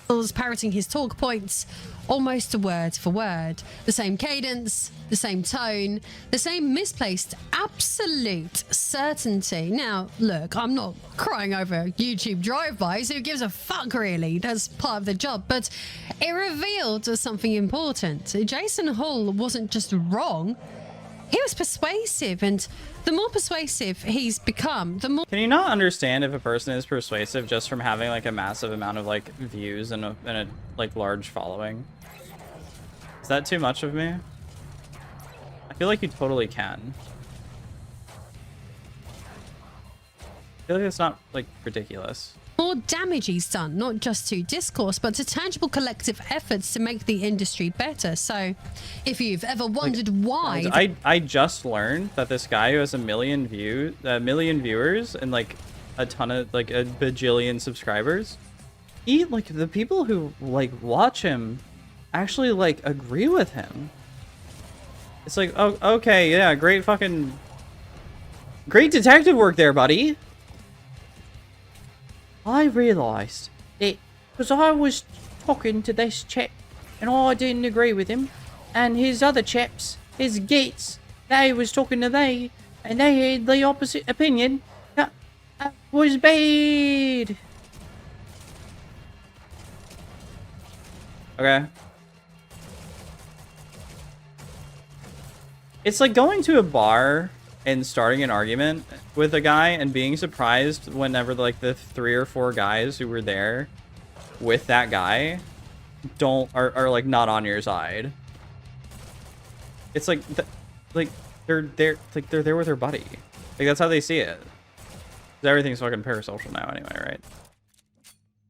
Was parroting his talk points almost word for word. The same cadence, the same tone, the same misplaced absolute certainty. Now, look, I'm not crying over YouTube drive-bys. Who gives a fuck, really? That's part of the job. But it revealed something important. Jason Hall wasn't just wrong. He was persuasive, and the more persuasive he's become, the more...
Can you not understand if a person is persuasive just from having like a massive amount of like views and a like large following? Is that too much of me? I feel like you totally can. I feel like it's not like ridiculous.
more damage he's done, not just to discourse, but to tangible collective efforts to make the industry better. So if you've ever wondered why...
I just learned that this guy who has a million viewers and like a ton of, like a bajillion subscribers, like the people who like watch him actually like agree with him. It's like, oh, okay, yeah, great detective work there, buddy. I realised that because I was talking to this chap and I didn't agree with him, and his other chaps, his gits, they was talking to they, and they had the opposite opinion. That was bad. Okay. It's like going to a bar and starting an argument with a guy and being surprised whenever like the 3 or 4 guys who were there with that guy are like not on your side. It's like they're there with their buddy. Like that's how they see it. 'Cause everything's fucking parasocial now anyway, right?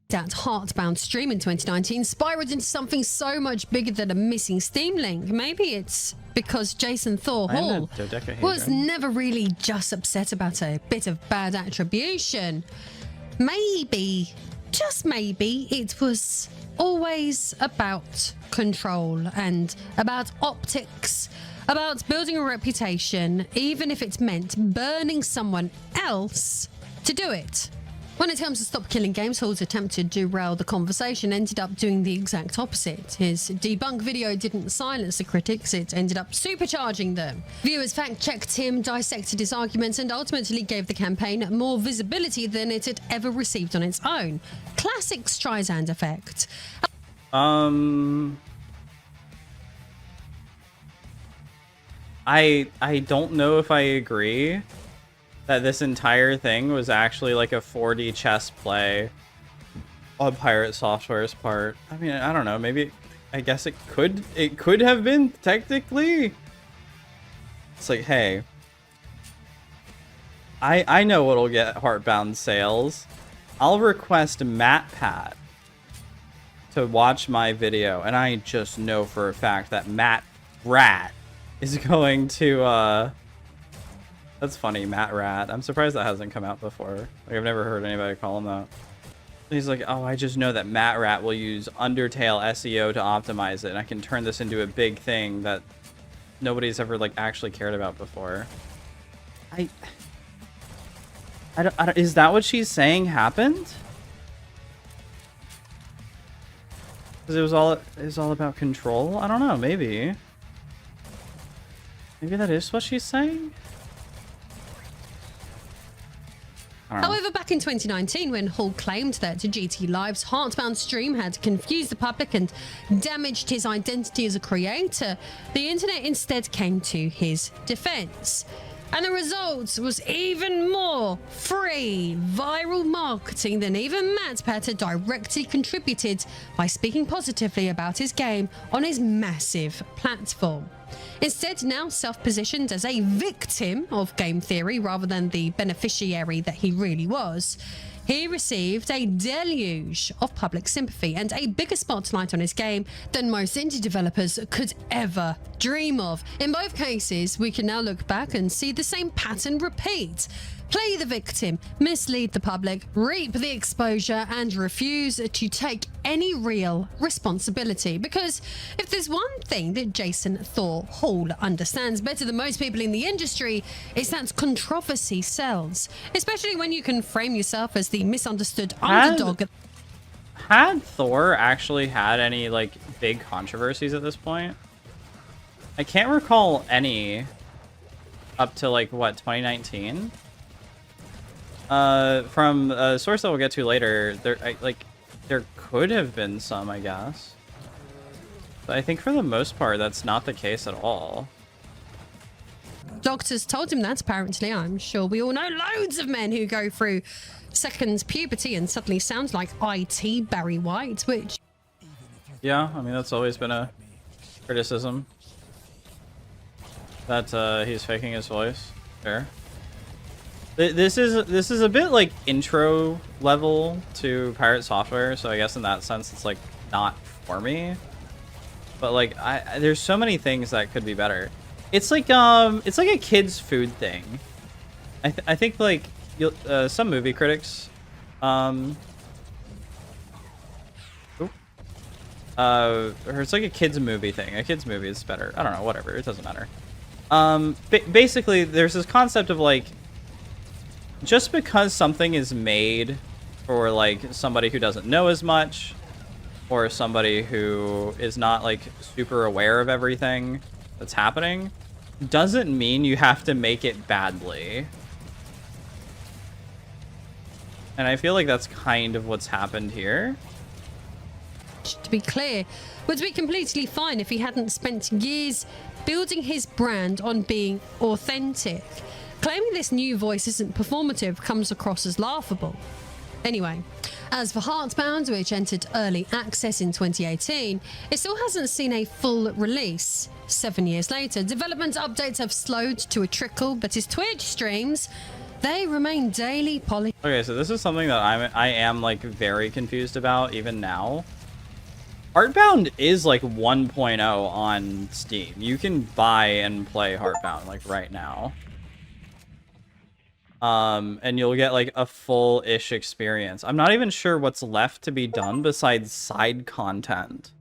That heartbound stream in 2019 spiraled into something so much bigger than a missing Steam link. Maybe it's because Jason Thor Hall was never really just upset about a bit of bad attribution. Maybe, just maybe, it was always about control and about optics, about building a reputation, even if it meant burning someone else to do it. When it comes to Stop Killing Games, Hall's attempt to derail the conversation ended up doing the exact opposite. His debunk video didn't silence the critics, it ended up supercharging them. Viewers fact-checked him, dissected his arguments, and ultimately gave the campaign more visibility than it had ever received on its own. Classic Streisand effect.
I don't know if I agree that this entire thing was actually like a 4D chess play on Piratesoftware's part. I mean, I don't know, maybe, I guess it could have been technically. It's like, hey, I know what'll get Heartbound sales. I'll request MatPat to watch my video, and I just know for a fact that Matt Rat is going to, that's funny, Matt Rat. I'm surprised that hasn't come out before. Like, I've never heard anybody call him that. He's like, oh, I just know that Matt Rat will use Undertale SEO to optimize it, and I can turn this into a big thing that nobody's ever, like, actually cared about before. I don't, is that what she's saying happened? Because it was all about control? I don't know, maybe. Maybe that is what she's saying?
However, back in 2019, when Hall claimed that GT Live's Heartbound stream had confused the public and damaged his identity as a creator, the internet instead came to his defense. And the result was even more free viral marketing than even MatPat had directly contributed by speaking positively about his game on his massive platform. Instead, now self-positioned as a victim of game theory rather than the beneficiary that he really was, He received a deluge of public sympathy and a bigger spotlight on his game than most indie developers could ever dream of. In both cases, we can now look back and see the same pattern repeat. Play the victim, mislead the public, reap the exposure, and refuse to take any real responsibility. Because if there's one thing that Jason Thor Hall understands better than most people in the industry, it's that controversy sells. Especially when you can frame yourself as the misunderstood underdog.
Had Thor actually had any, like, big controversies at this point? I can't recall any up to, like, what, 2019? From a source that we'll get to later, there could have been some, I guess. But I think for the most part, that's not the case at all.
Doctors told him that, apparently. I'm sure we all know loads of men who go through second puberty and suddenly sound like IT Barry White, which...
Yeah, I mean, that's always been a criticism. That, he's faking his voice. Fair. This is a bit like intro level to Piratesoftware, so I guess in that sense it's like not for me. But like there's so many things that could be better. It's like a kid's food thing. I think like some movie critics or it's like a kid's movie thing. A kid's movie is better. I don't know, whatever, it doesn't matter. Basically there's this concept of like, just because something is made for like somebody who doesn't know as much or somebody who is not like super aware of everything that's happening doesn't mean you have to make it badly. And I feel like that's kind of what's happened here.
To be clear, would be completely fine if he hadn't spent years building his brand on being authentic. Claiming this new voice isn't performative comes across as laughable. Anyway, as for Heartbound, which entered early access in 2018, it still hasn't seen a full release. 7 years later, development updates have slowed to a trickle, but his Twitch streams, they remain daily polished.
Okay, so this is something that I am like very confused about even now. Heartbound is like 1.0 on Steam. You can buy and play Heartbound like right now. And you'll get like a full-ish experience. I'm not even sure what's left to be done besides side content.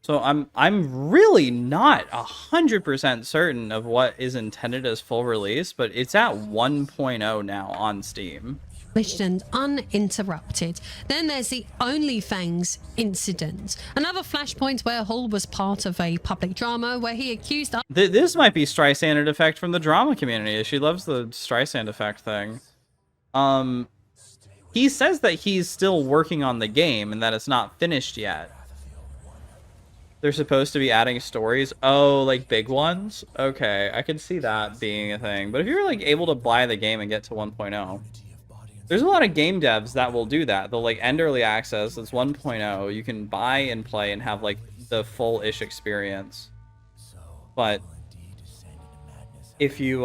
So I'm really not 100% certain of what is intended as full release, but it's at 1.0 now on Steam.
And uninterrupted. Then there's the OnlyFans incident, another flashpoint where Hall was part of a public drama where he accused...
This might be Streisand effect from the drama community. She loves the Streisand effect thing. He says that he's still working on the game and that it's not finished yet. They're supposed to be adding stories. Oh, like big ones? Okay, I could see that being a thing. But if you're like able to buy the game and get to 1.0, there's a lot of game devs that will do that. They'll like end early access. It's 1.0. You can buy and play and have like the full-ish experience. But if you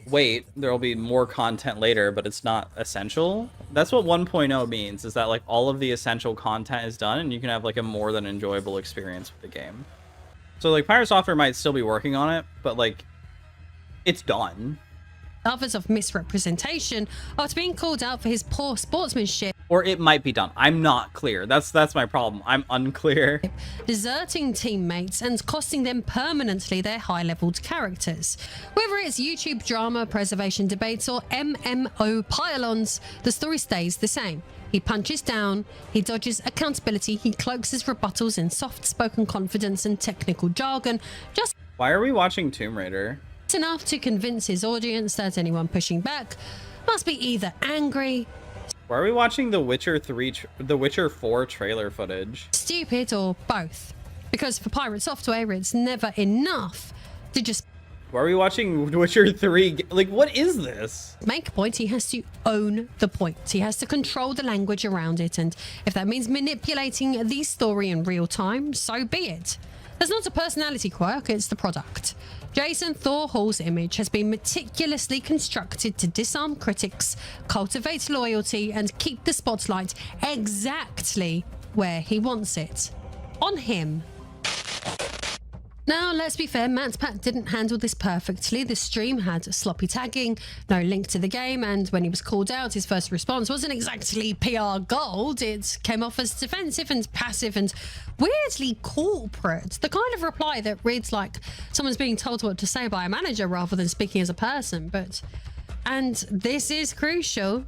wait, there will be more content later, but it's not essential. That's what 1.0 means, is that like all of the essential content is done and you can have like a more than enjoyable experience with the game. So like Piratesoftware might still be working on it, but like it's done.
Others of misrepresentation after being called out for his poor sportsmanship.
Or it might be done. I'm not clear. That's my problem. I'm unclear.
Deserting teammates and costing them permanently their high-leveled characters. Whether it's YouTube drama, preservation debates, or MMO pylons, the story stays the same. He punches down, he dodges accountability, he cloaks his rebuttals in soft-spoken confidence and technical jargon, just...
Why are we watching Tomb Raider?
Enough to convince his audience that anyone pushing back must be either angry...
Why are we watching The Witcher 4 trailer footage?
Stupid, or both. Because for Piratesoftware, it's never enough to just...
Why are we watching Witcher 3? Like, what is this?
Make a point, he has to own the point. He has to control the language around it, and if that means manipulating the story in real time, so be it. There's not a personality quirk, it's the product. Jason Thor Hall's image has been meticulously constructed to disarm critics, cultivate loyalty, and keep the spotlight exactly where he wants it. On him. Now, let's be fair, MatPat didn't handle this perfectly. The stream had sloppy tagging, no link to the game, and when he was called out, his first response wasn't exactly PR gold. It came off as defensive and passive and weirdly corporate. The kind of reply that reads like someone's being told what to say by a manager rather than speaking as a person. And this is crucial.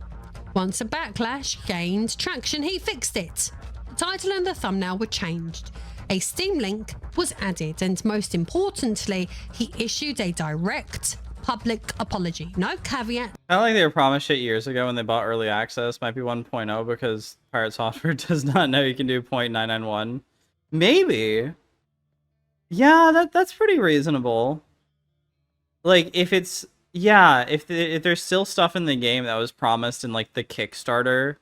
Once a backlash gained traction, he fixed it. The title and the thumbnail were changed. A Steam link was added, and most importantly, he issued a direct public apology. No caveat.
I like they were promised shit years ago when they bought early access. Might be 1.0 because Pirate Software does not know you can do 0.991. Maybe. Yeah, that's pretty reasonable. Like, if it's... Yeah, if there's still stuff in the game that was promised in, like, the Kickstarter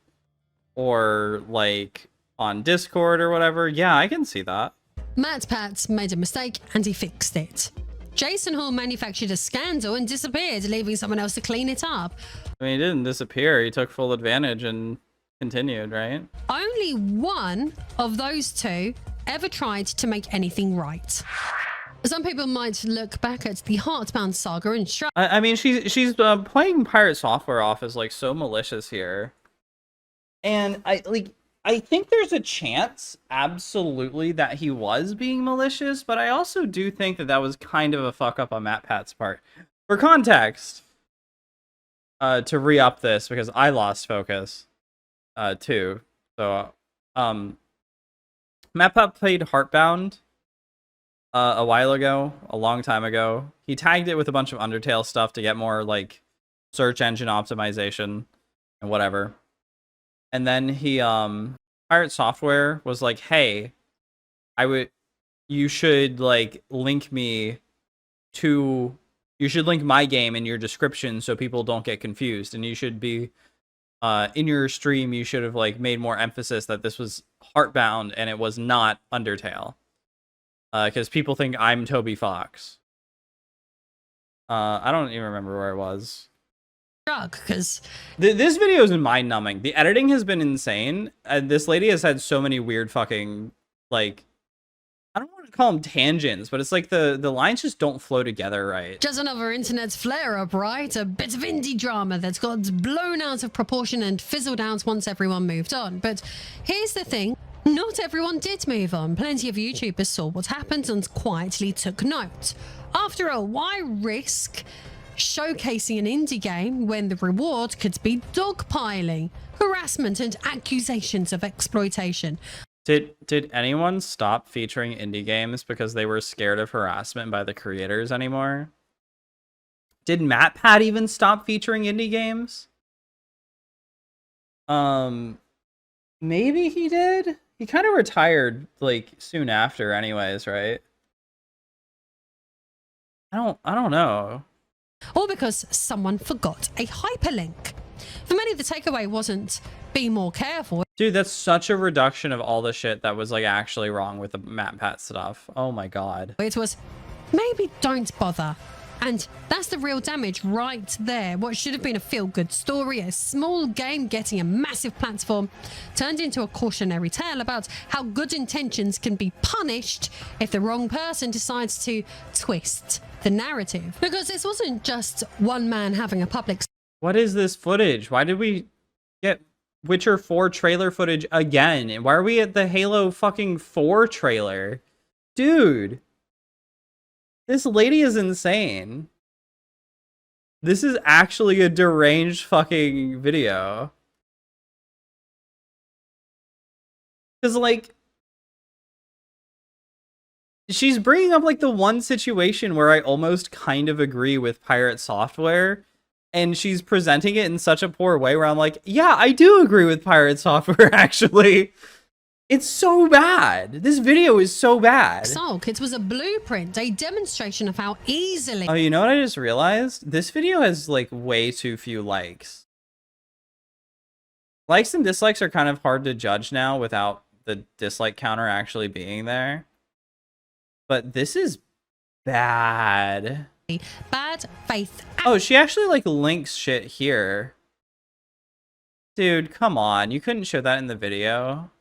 or, like... on Discord or whatever, yeah, I can see that.
MatPat made a mistake and he fixed it. Jason Hall manufactured a scandal and disappeared, leaving someone else to clean it up.
I mean, he didn't disappear. He took full advantage and continued, right?
Only one of those two ever tried to make anything right. Some people might look back at the Heartbound saga and shrug.
I mean, she's playing Pirate Software off as like so malicious here, and I think there's a chance, absolutely, that he was being malicious, but I also do think that was kind of a fuck up on MatPat's part. For context, to re-up this, because I lost focus, too. So, MatPat played Heartbound a while ago, a long time ago. He tagged it with a bunch of Undertale stuff to get more, like, search engine optimization and whatever. And then he, Pirate Software was like, hey, you should, like, link me to, you should link my game in your description so people don't get confused. And you should be, in your stream, you should have, like, made more emphasis that this was Heartbound and it was not Undertale. Because people think I'm Toby Fox. I don't even remember where it was.
Because
this video is mind-numbing. The editing has been insane. This lady has had so many weird fucking, like, I don't want to call them tangents, but it's like the lines just don't flow together right.
Just another internet's flare-up, right? A bit of indie drama that's got blown out of proportion and fizzled out once everyone moved on. But here's the thing. Not everyone did move on. Plenty of YouTubers saw what happened and quietly took note. After all, why risk showcasing an indie game when the reward could be dogpiling, harassment, and accusations of exploitation?
Did anyone stop featuring indie games because they were scared of harassment by the creators anymore? Did MatPat even stop featuring indie games? Maybe he did. He kind of retired like soon after anyways, right? I don't know.
Or because someone forgot a hyperlink. For many, the takeaway wasn't be more careful.
Dude, that's such a reduction of all the shit that was like actually wrong with the MatPat stuff. Oh my god.
It was maybe don't bother. And that's the real damage right there. What should have been a feel-good story, a small game getting a massive platform, turned into a cautionary tale about how good intentions can be punished if the wrong person decides to twist the narrative. Because this wasn't just one man having a public...
What is this footage? Why did we get Witcher 4 trailer footage again? And why are we at the Halo fucking 4 trailer? Dude. This lady is insane. This is actually a deranged fucking video. Because, like, she's bringing up, like, the one situation where I almost kind of agree with Pirate Software, and she's presenting it in such a poor way where I'm like, yeah, I do agree with Pirate Software, actually. It's so bad. This video is so bad.
Sulk, it was a blueprint, a demonstration of how easily...
Oh, you know what I just realized? This video has, like, way too few likes. Likes and dislikes are kind of hard to judge now without the dislike counter actually being there. But this is bad.
Bad faith.
Oh, she actually like links shit here. Dude, come on. You couldn't show that in the video.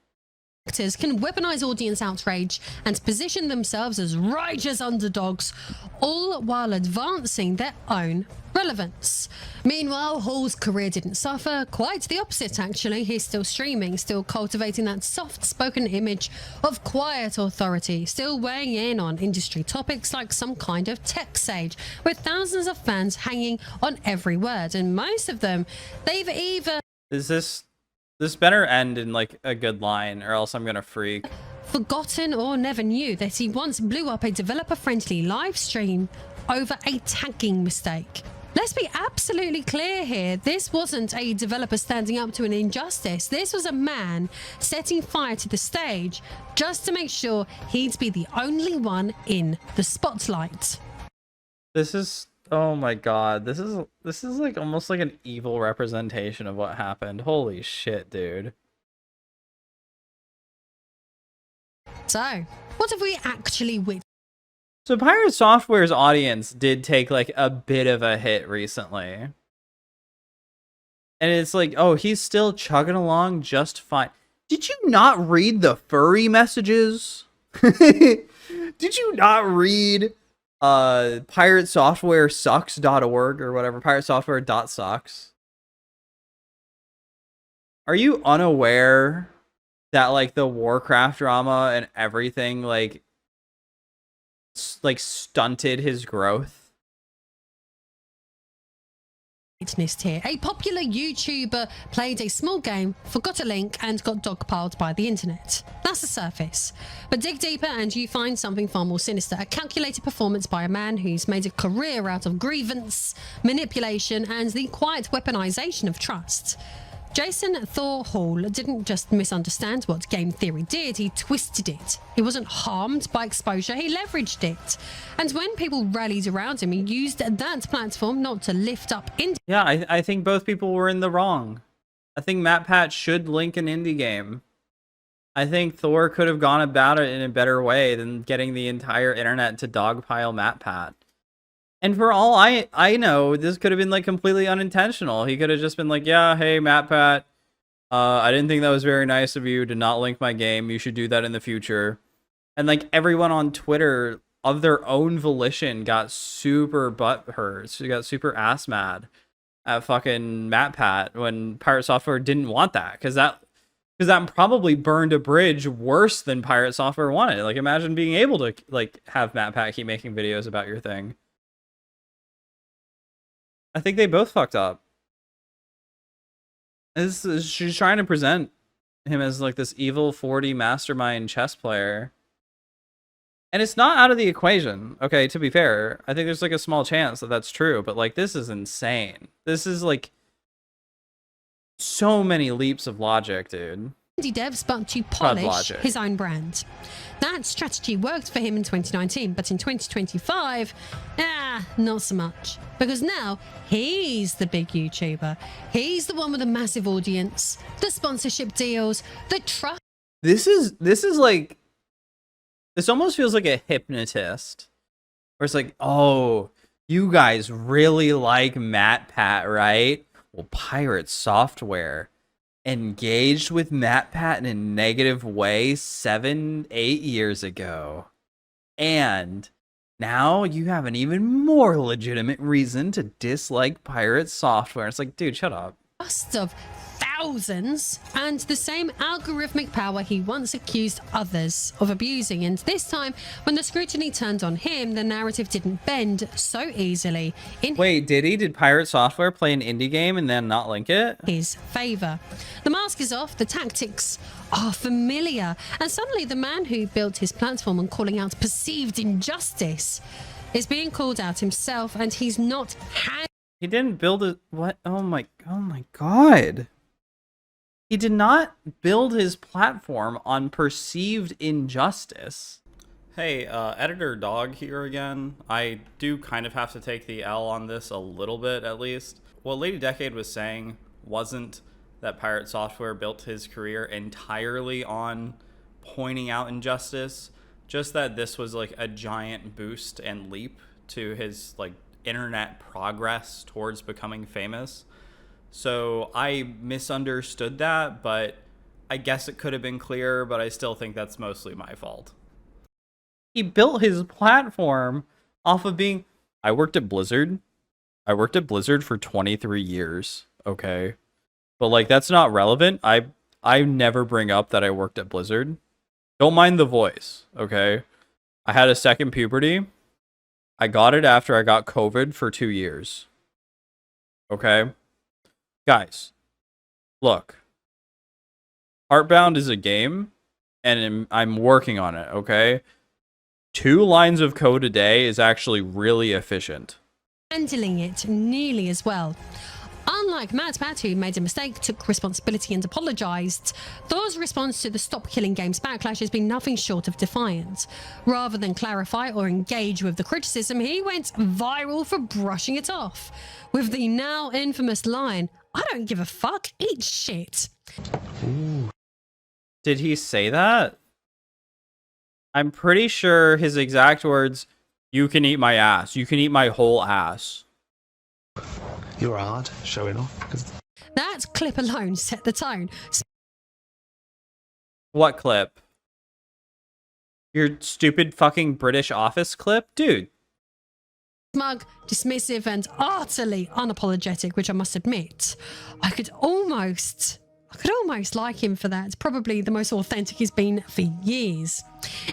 Actors can weaponize audience outrage and position themselves as righteous underdogs, all while advancing their own relevance. Meanwhile, Hall's career didn't suffer. Quite the opposite, actually. He's still streaming, still cultivating that soft-spoken image of quiet authority, still weighing in on industry topics like some kind of tech sage, with thousands of fans hanging on every word, and most of them, they've either...
This better end in like a good line, or else I'm gonna freak.
Forgotten or never knew that he once blew up a developer-friendly live stream over a tagging mistake. Let's be absolutely clear here. This wasn't a developer standing up to an injustice. This was a man setting fire to the stage just to make sure he'd be the only one in the spotlight.
This is, oh my god, this is like almost like an evil representation of what happened. Holy shit, dude.
So, what have we actually witnessed?
So Piratesoftware's audience did take like a bit of a hit recently. And it's like, oh, he's still chugging along just fine. Did you not read the furry messages? Did you not read Piratesoftware.sucks.org or whatever, Piratesoftware.sucks? Are you unaware that like the Warcraft drama and everything like stunted his growth?
Witnessed here. A popular YouTuber played a small game, forgot a link, and got dogpiled by the internet. That's the surface. But dig deeper and you find something far more sinister. A calculated performance by a man who's made a career out of grievance, manipulation, and the quiet weaponization of trust. Jason Thor Hall didn't just misunderstand what game theory did, he twisted it. He wasn't harmed by exposure, he leveraged it. And when people rallied around him, he used that platform not to lift up indie.
Yeah, I think both people were in the wrong. I think MatPat should link an indie game. I think Thor could have gone about it in a better way than getting the entire internet to dogpile MatPat. And for all I know, this could have been like completely unintentional. He could have just been like, yeah, hey, MatPat, I didn't think that was very nice of you to not link my game. You should do that in the future. And like everyone on Twitter of their own volition got super butthurt. So got super ass mad at fucking MatPat when Piratesoftware didn't want that. Because that probably burned a bridge worse than Piratesoftware wanted. Like imagine being able to like have MatPat keep making videos about your thing. I think they both fucked up. She's trying to present him as like this evil 40 mastermind chess player. And it's not out of the equation. Okay, to be fair, I think there's like a small chance that that's true, but like this is insane. This is like so many leaps of logic, dude.
Indie devs, but to polish his own brand. That strategy worked for him in 2019, but in 2025, not so much. Because now he's the big YouTuber. He's the one with a massive audience, the sponsorship deals, the trust.
This is like, this almost feels like a hypnotist. Where it's like, oh, you guys really like MatPat, right? Well, Piratesoftware engaged with MatPat in a negative way 7-8 years ago. And now you have an even more legitimate reason to dislike Piratesoftware. It's like, dude, shut up.
Of thousands and the same algorithmic power he once accused others of abusing. And this time, when the scrutiny turned on him, the narrative didn't bend so easily.
Wait, did he? Did Piratesoftware play an indie game and then not link it?
His favor. The mask is off, the tactics are familiar, and suddenly the man who built his platform on calling out perceived injustice is being called out himself, and he's not
He didn't build it. What? Oh my god. He did not build his platform on perceived injustice. Hey, Editor Dog here again. I do kind of have to take the L on this a little bit, at least. What Lady Decade was saying wasn't that Piratesoftware built his career entirely on pointing out injustice, Just that this was like a giant boost and leap to his like internet progress towards becoming famous. So I misunderstood that, but I guess it could have been clearer, but I still think that's mostly my fault. He built his platform off of being, I worked at Blizzard. I worked at Blizzard for 23 years, okay? But like that's not relevant. I never bring up that I worked at Blizzard. Don't mind the voice, okay? I had a second puberty. I got it after I got COVID for 2 years. Okay? Guys, look. Heartbound is a game, and I'm working on it, okay? 2 lines of code a day is actually really efficient.
Handling it nearly as well. Unlike Matt, who made a mistake, took responsibility and apologised, Thor's response to the Stop Killing Games backlash has been nothing short of defiant. Rather than clarify or engage with the criticism, he went viral for brushing it off, with the now infamous line, "I don't give a fuck, eat shit."
Ooh. Did he say that? I'm pretty sure his exact words, "You can eat my ass. You can eat my whole ass."
You're hard, showing off.
That clip alone set the tone.
What clip? Your stupid fucking British Office clip? Dude.
Smug, dismissive, and utterly unapologetic, which I must admit, I could almost like him for that. It's probably the most authentic he's been for years.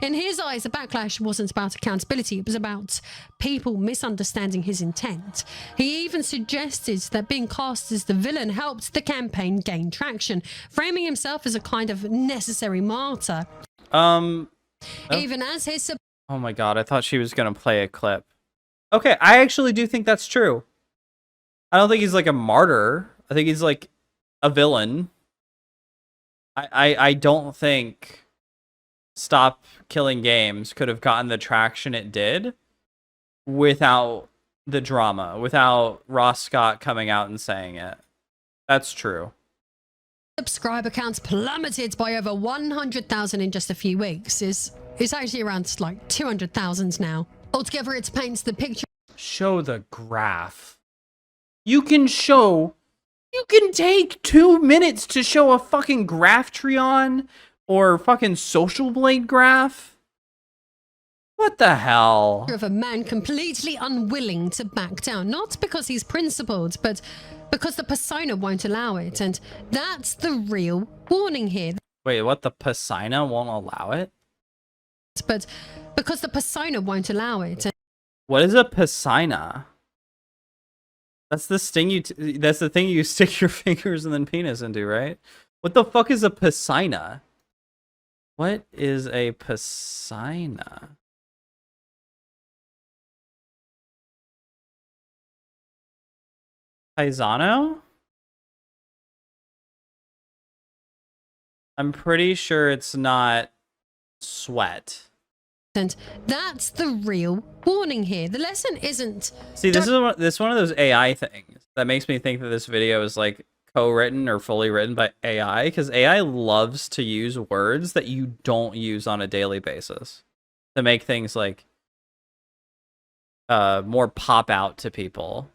In his eyes, the backlash wasn't about accountability. It was about people misunderstanding his intent. He even suggested that being cast as the villain helped the campaign gain traction, framing himself as a kind of necessary martyr. Even as his...
Oh my god, I thought she was going to play a clip. Okay, I actually do think that's true. I don't think he's like a martyr. I think he's like a villain. I don't think Stop Killing Games could have gotten the traction it did without the drama, without Ross Scott coming out and saying it. That's true.
Subscriber counts plummeted by over 100,000 in just a few weeks. It's actually around like 200,000 now. Altogether, it paints the picture.
Show the graph. You can take 2 minutes to show a fucking Graphtreon or fucking Social Blade graph? What the hell?
Of a man completely unwilling to back down, not because he's principled, but because the persona won't allow it. And that's the real warning here.
Wait, what? The persona won't allow it?
But because the persona won't allow it.
What is a persona? That's the that's the thing you stick your fingers and then penis into, right? What the fuck is a persona? What is a persona? Paisano? I'm pretty sure it's not sweat.
And that's the real warning here. The lesson isn't...
See, this is one of those AI things that makes me think that this video is like co-written or fully written by AI, because AI loves to use words that you don't use on a daily basis to make things like more pop out to people.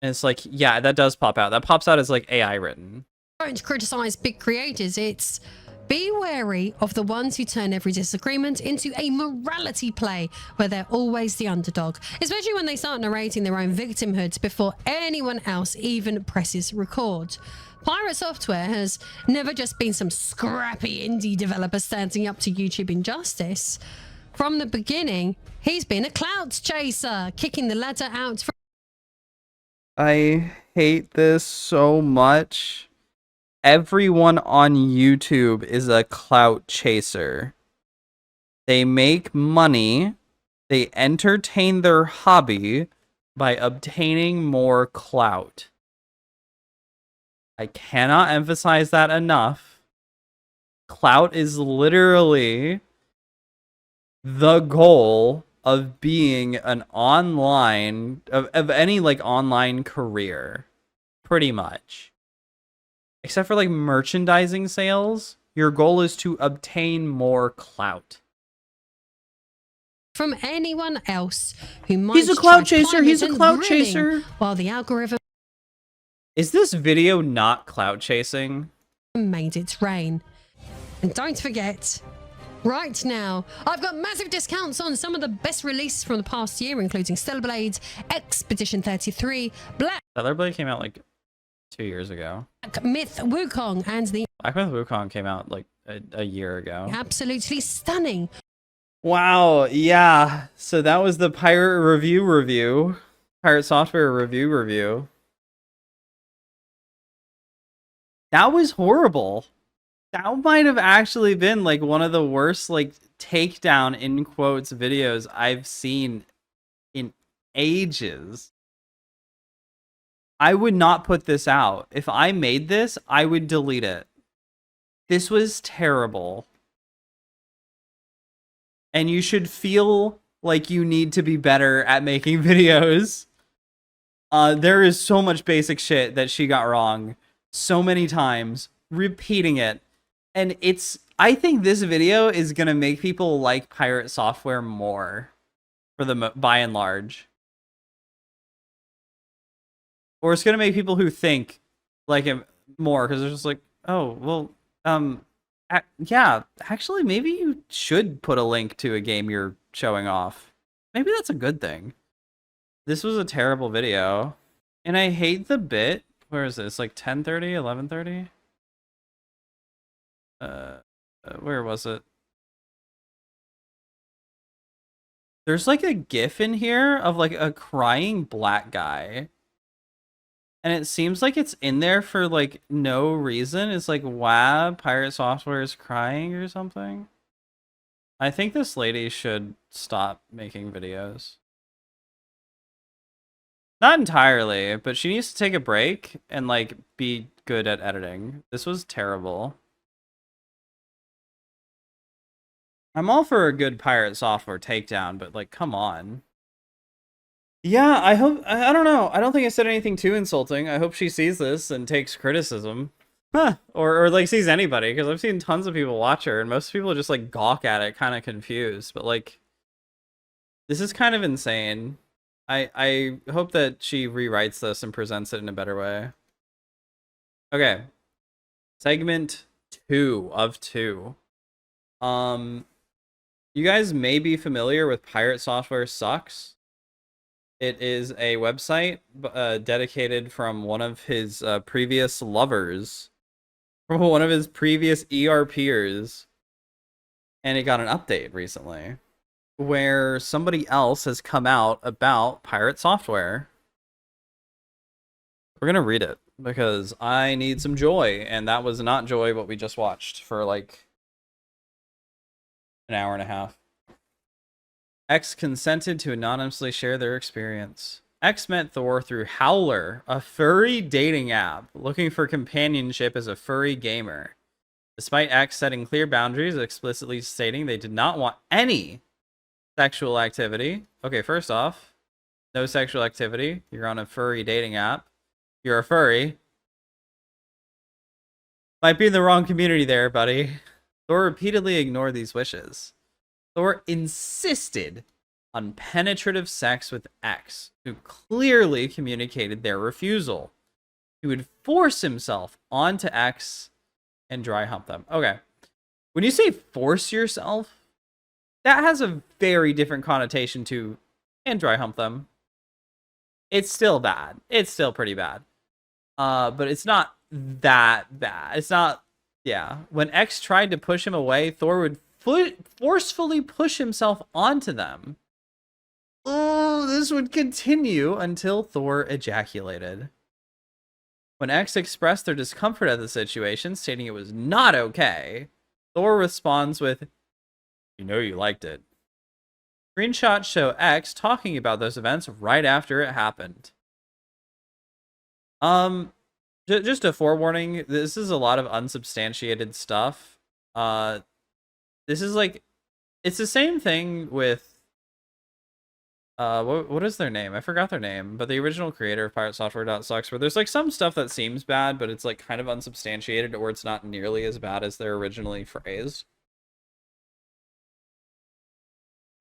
And it's like, yeah, that does pop out. That pops out as like AI written.
Don't criticize big creators. It's be wary of the ones who turn every disagreement into a morality play where they're always the underdog, especially when they start narrating their own victimhood before anyone else even presses record. Pirate Software has never just been some scrappy indie developer standing up to YouTube injustice. From the beginning, he's been a clout chaser, kicking the ladder out from...
I hate this so much. Everyone on YouTube is a clout chaser. They make money. They entertain their hobby by obtaining more clout. I cannot emphasize that enough. Clout is literally the goal of being an online, of any like online career, pretty much. Except for like merchandising sales, your goal is to obtain more clout.
from anyone else who might
He's a
try
clout chaser. He's a
climbing and
clout
grinning
chaser.
while the algorithm
Is this video not clout chasing?
made its reign. And don't forget, right now, I've got massive discounts on some of the best releases from the past year, including Stellar Blade, Expedition 33, Black
Stellar Blade came out like 2 years ago.
Myth Wukong, and the
Black Myth Wukong came out like a year ago.
absolutely stunning
Wow, yeah. So that was the Pirate review. Pirate Software review. That was horrible. That might have actually been like one of the worst like takedown in quotes videos I've seen in ages. I would not put this out. If I made this, I would delete it. This was terrible. And you should feel like you need to be better at making videos. There is so much basic shit that she got wrong so many times, repeating it. And I think this video is going to make people like Pirate Software more for the by and large. Or it's going to make people who think like him more because they're just like, oh, well, yeah, actually, maybe you should put a link to a game you're showing off. Maybe that's a good thing. This was a terrible video. And I hate the bit. Where is this? Like 10:30, 11:30? Where was it? There's like a GIF in here of like a crying black guy. And it seems like it's in there for like no reason. It's like, wow, Pirate Software is crying or something. I think this lady should stop making videos. Not entirely, but she needs to take a break and like be good at editing. This was terrible. I'm all for a good Pirate Software takedown, but like, come on. Yeah, I don't know. I don't think I said anything too insulting. I hope she sees this and takes criticism. Huh. Or like sees anybody, because I've seen tons of people watch her, and most people just like gawk at it, kind of confused. But like, this is kind of insane. I hope that she rewrites this and presents it in a better way. Okay. Segment 2 of 2. You guys may be familiar with Piratesoftware.sucks. It is a website dedicated from one of his previous lovers, from one of his previous ERPers, and it got an update recently where somebody else has come out about Pirate Software. We're gonna read it because I need some joy, and that was not joy what we just watched for like an hour and a half. X consented to anonymously share their experience. X met Thor through Howler, a furry dating app, looking for companionship as a furry gamer. Despite X setting clear boundaries, explicitly stating they did not want any sexual activity. Okay, first off, no sexual activity. You're on a furry dating app. You're a furry. Might be in the wrong community there, buddy. Thor repeatedly ignored these wishes. Thor insisted on penetrative sex with X, who clearly communicated their refusal. He would force himself onto X and dry hump them. Okay. When you say force yourself, that has a very different connotation to and dry hump them. It's still bad. It's still pretty bad. But it's not that bad. It's not, yeah. When X tried to push him away, Thor would forcefully push himself onto them. Oh, this would continue until Thor ejaculated. When X expressed their discomfort at the situation, stating it was not okay, Thor responds with, "You know you liked it." Screenshots show X talking about those events right after it happened. Just a forewarning, this is a lot of unsubstantiated stuff. This is like, it's the same thing with, what is their name? I forgot their name, but the original creator of Piratesoftware.sucks, where there's like some stuff that seems bad, but it's like kind of unsubstantiated, or it's not nearly as bad as they're originally phrased.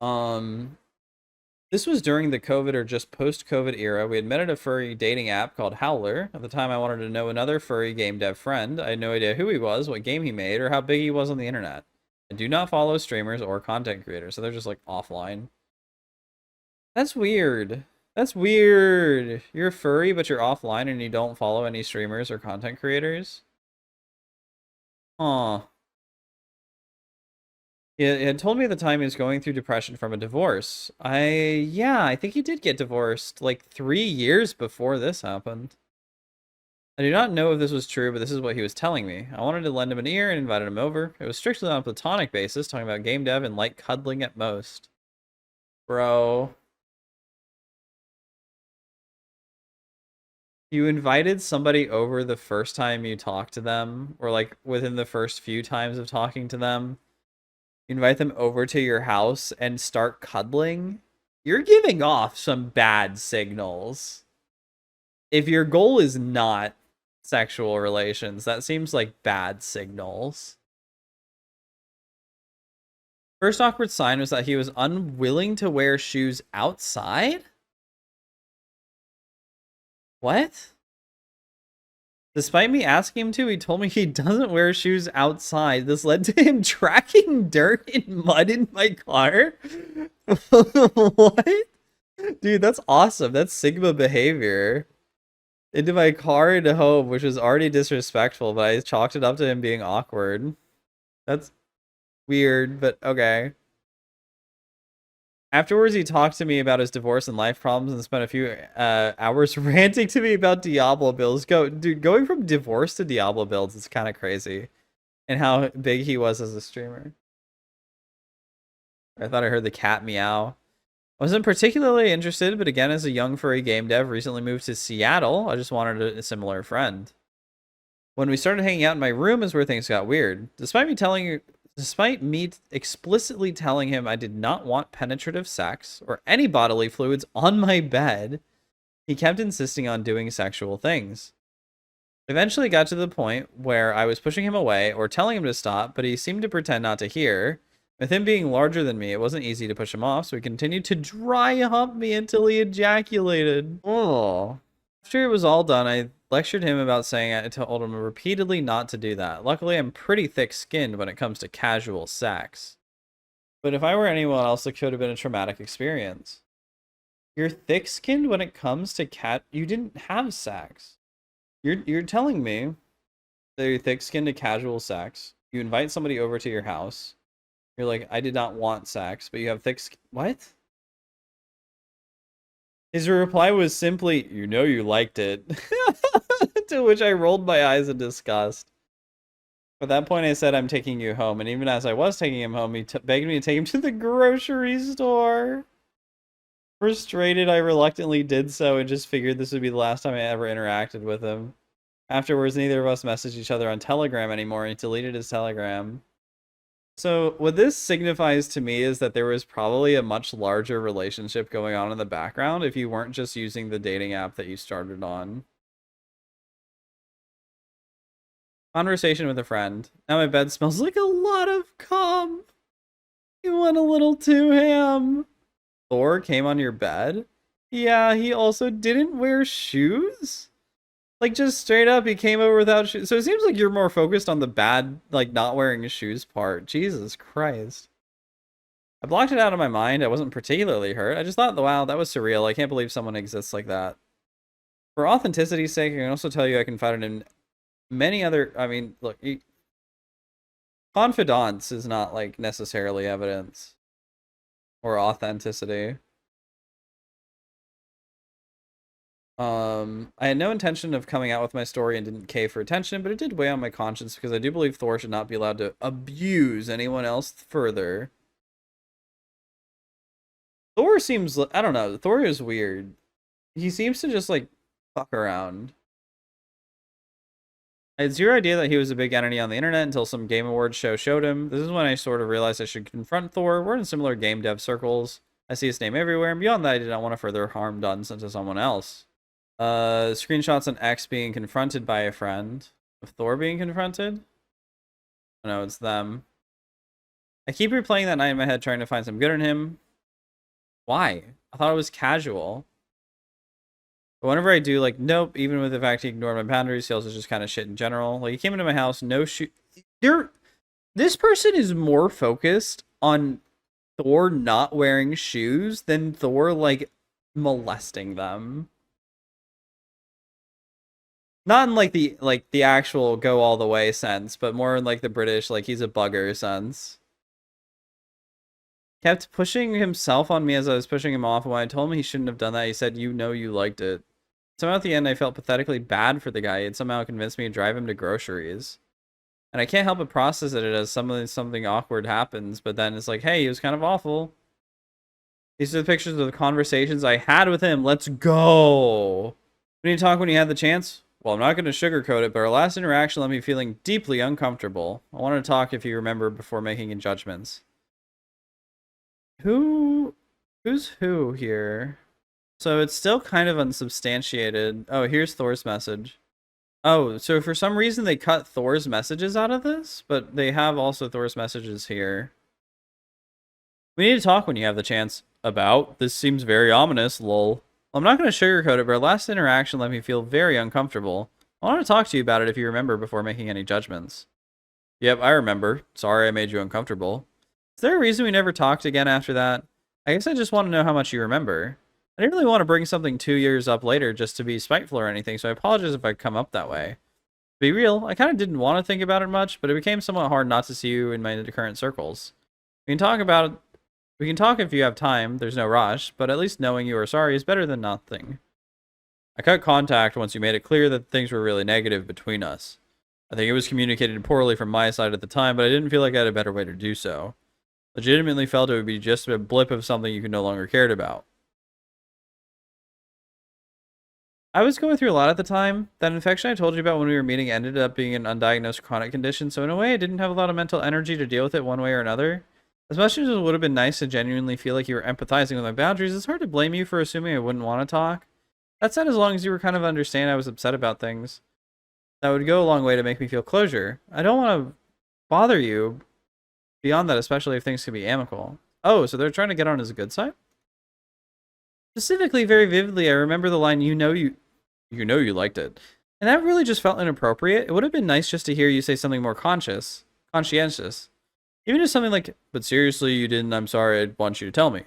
This was during the COVID or just post-COVID era. We had met at a furry dating app called Howler. At the time, I wanted to know another furry game dev friend. I had no idea who he was, what game he made, or how big he was on the internet. I do not follow streamers or content creators, so they're just like offline. That's weird. That's weird. You're a furry, but you're offline and you don't follow any streamers or content creators? Huh. He had told me at the time he was going through depression from a divorce. Yeah, I think he did get divorced like 3 years before this happened. I do not know if this was true, but this is what he was telling me. I wanted to lend him an ear and invited him over. It was strictly on a platonic basis, talking about game dev and light cuddling at most. Bro. You invited somebody over the first time you talked to them, or like within the first few times of talking to them. You invite them over to your house and start cuddling. You're giving off some bad signals. If your goal is not sexual relations, that seems like bad signals. First awkward sign was that he was unwilling to wear shoes outside? What? Despite me asking him to, he told me he doesn't wear shoes outside. This led to him tracking dirt and mud in my car. What? Dude, that's awesome. That's Sigma behavior. Into my car and home, which was already disrespectful, but I chalked it up to him being awkward. That's weird, but okay. Afterwards, he talked to me about his divorce and life problems and spent a few hours ranting to me about Diablo builds. Dude, going from divorce to Diablo builds is kind of crazy. And how big he was as a streamer. I thought I heard the cat meow. I wasn't particularly interested, but again, as a young furry game dev recently moved to Seattle, I just wanted a similar friend. When we started hanging out in my room is where things got weird. Despite me explicitly telling him I did not want penetrative sex or any bodily fluids on my bed, he kept insisting on doing sexual things. Eventually got to the point where I was pushing him away or telling him to stop, but he seemed to pretend not to hear. With him being larger than me, it wasn't easy to push him off, so he continued to dry hump me until he ejaculated. Oh. After it was all done, I lectured him about saying I told him repeatedly not to do that. Luckily, I'm pretty thick-skinned when it comes to casual sex. But if I were anyone else, it could have been a traumatic experience. You're thick-skinned when it comes to you didn't have sex. You're telling me that you're thick-skinned to casual sex. You invite somebody over to your house. You're like, I did not want sex, but you have thick skin. What? His reply was simply, you know you liked it. To which I rolled my eyes in disgust. At that point, I said, I'm taking you home. And even as I was taking him home, he begged me to take him to the grocery store. Frustrated, I reluctantly did so and just figured this would be the last time I ever interacted with him. Afterwards, neither of us messaged each other on Telegram anymore, and he deleted his Telegram. So what this signifies to me is that there was probably a much larger relationship going on in the background if you weren't just using the dating app that you started on. Conversation with a friend. Now my bed smells like a lot of cum. You went a little too ham. Thor came on your bed? Yeah, he also didn't wear shoes? Like, just straight up, he came over without shoes. So it seems like you're more focused on the bad, like, not wearing shoes part. Jesus Christ. I blocked it out of my mind. I wasn't particularly hurt. I just thought, wow, that was surreal. I can't believe someone exists like that. For authenticity's sake, I can also tell you I confided in many other... I mean, look, confidants is not, like, necessarily evidence. Or authenticity. I had no intention of coming out with my story and didn't cave for attention, but it did weigh on my conscience because I do believe Thor should not be allowed to abuse anyone else further. Thor seems, I don't know, Thor is weird. He seems to just, like, fuck around. I had zero idea that he was a big entity on the internet until some Game Awards show showed him. This is when I sort of realized I should confront Thor. We're in similar game dev circles. I see his name everywhere, and beyond that, I did not want to further harm done to someone else. Screenshots on X being confronted by a friend. Of Thor being confronted? Oh, no, it's them. I keep replaying that night in my head trying to find some good in him. Why? I thought it was casual. But whenever I do, like, nope, even with the fact he ignored my boundaries, he also just kind of shit in general. Like, he came into my house, no shoe. This person is more focused on Thor not wearing shoes than Thor, like, molesting them. Not in, like, the actual go all the way sense, but more in, like, the British, like, he's a bugger sense. Kept pushing himself on me as I was pushing him off, and when I told him he shouldn't have done that, he said, you know you liked it. Somehow at the end, I felt pathetically bad for the guy. He had somehow convinced me to drive him to groceries. And I can't help but process it as something awkward happens, but then it's like, hey, he was kind of awful. These are the pictures of the conversations I had with him. Let's go. We need to talk when you had the chance. Well, I'm not going to sugarcoat it, but our last interaction left me feeling deeply uncomfortable. I want to talk if you remember before making any judgments. Who's who here? So it's still kind of unsubstantiated. Oh, here's Thor's message. Oh, so for some reason they cut Thor's messages out of this, but they have also Thor's messages here. We need to talk when you have the chance. About? This seems very ominous, lol. I'm not going to sugarcoat it, but our last interaction let me feel very uncomfortable. I want to talk to you about it if you remember before making any judgments. Yep, I remember. Sorry I made you uncomfortable. Is there a reason we never talked again after that? I guess I just want to know how much you remember. I didn't really want to bring something 2 years up later just to be spiteful or anything, so I apologize if I come up that way. To be real, I kind of didn't want to think about it much, but it became somewhat hard not to see you in my current circles. We can talk about it. We can talk if you have time, there's no rush, but at least knowing you are sorry is better than nothing. I cut contact once you made it clear that things were really negative between us. I think it was communicated poorly from my side at the time, but I didn't feel like I had a better way to do so. Legitimately felt it would be just a blip of something you could no longer cared about. I was going through a lot at the time. That infection I told you about when we were meeting ended up being an undiagnosed chronic condition, so in a way I didn't have a lot of mental energy to deal with it one way or another. As much as it would have been nice to genuinely feel like you were empathizing with my boundaries, it's hard to blame you for assuming I wouldn't want to talk. That said, as long as you were kind of understand I was upset about things, that would go a long way to make me feel closure. I don't want to bother you beyond that, especially if things can be amicable. Oh, so they're trying to get on his good side? Specifically, very vividly, I remember the line, you know you liked it. And that really just felt inappropriate. It would have been nice just to hear you say something more conscientious. Even just something like, but seriously, you didn't, I'm sorry, I'd want you to tell me.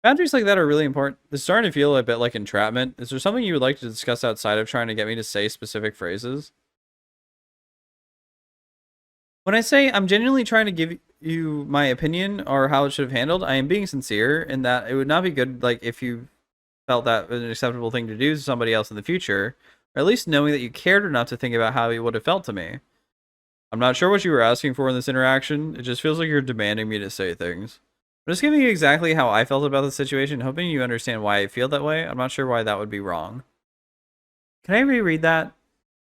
Boundaries like that are really important. It's starting to feel a bit like entrapment. Is there something you would like to discuss outside of trying to get me to say specific phrases? When I say I'm genuinely trying to give you my opinion or how it should have handled, I am being sincere in that it would not be good, like, if you felt that was an acceptable thing to do to somebody else in the future, or at least knowing that you cared enough to think about how it would have felt to me. I'm not sure what you were asking for in this interaction. It just feels like you're demanding me to say things. I'm just giving you exactly how I felt about the situation, hoping you understand why I feel that way. I'm not sure why that would be wrong. Can I reread that?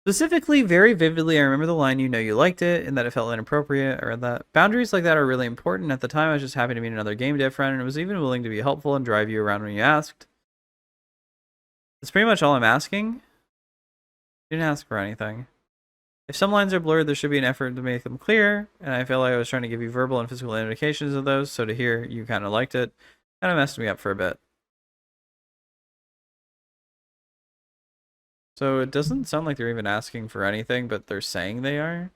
Specifically, very vividly, I remember the line, you know you liked it, and that it felt inappropriate, or that boundaries like that are really important. At the time, I was just happy to meet another game dev friend, and was even willing to be helpful and drive you around when you asked. That's pretty much all I'm asking. Didn't ask for anything. If some lines are blurred, there should be an effort to make them clear, and I feel like I was trying to give you verbal and physical indications of those, so to hear you kind of liked it kind of messed me up for a bit. So it doesn't sound like they're even asking for anything, but they're saying they are.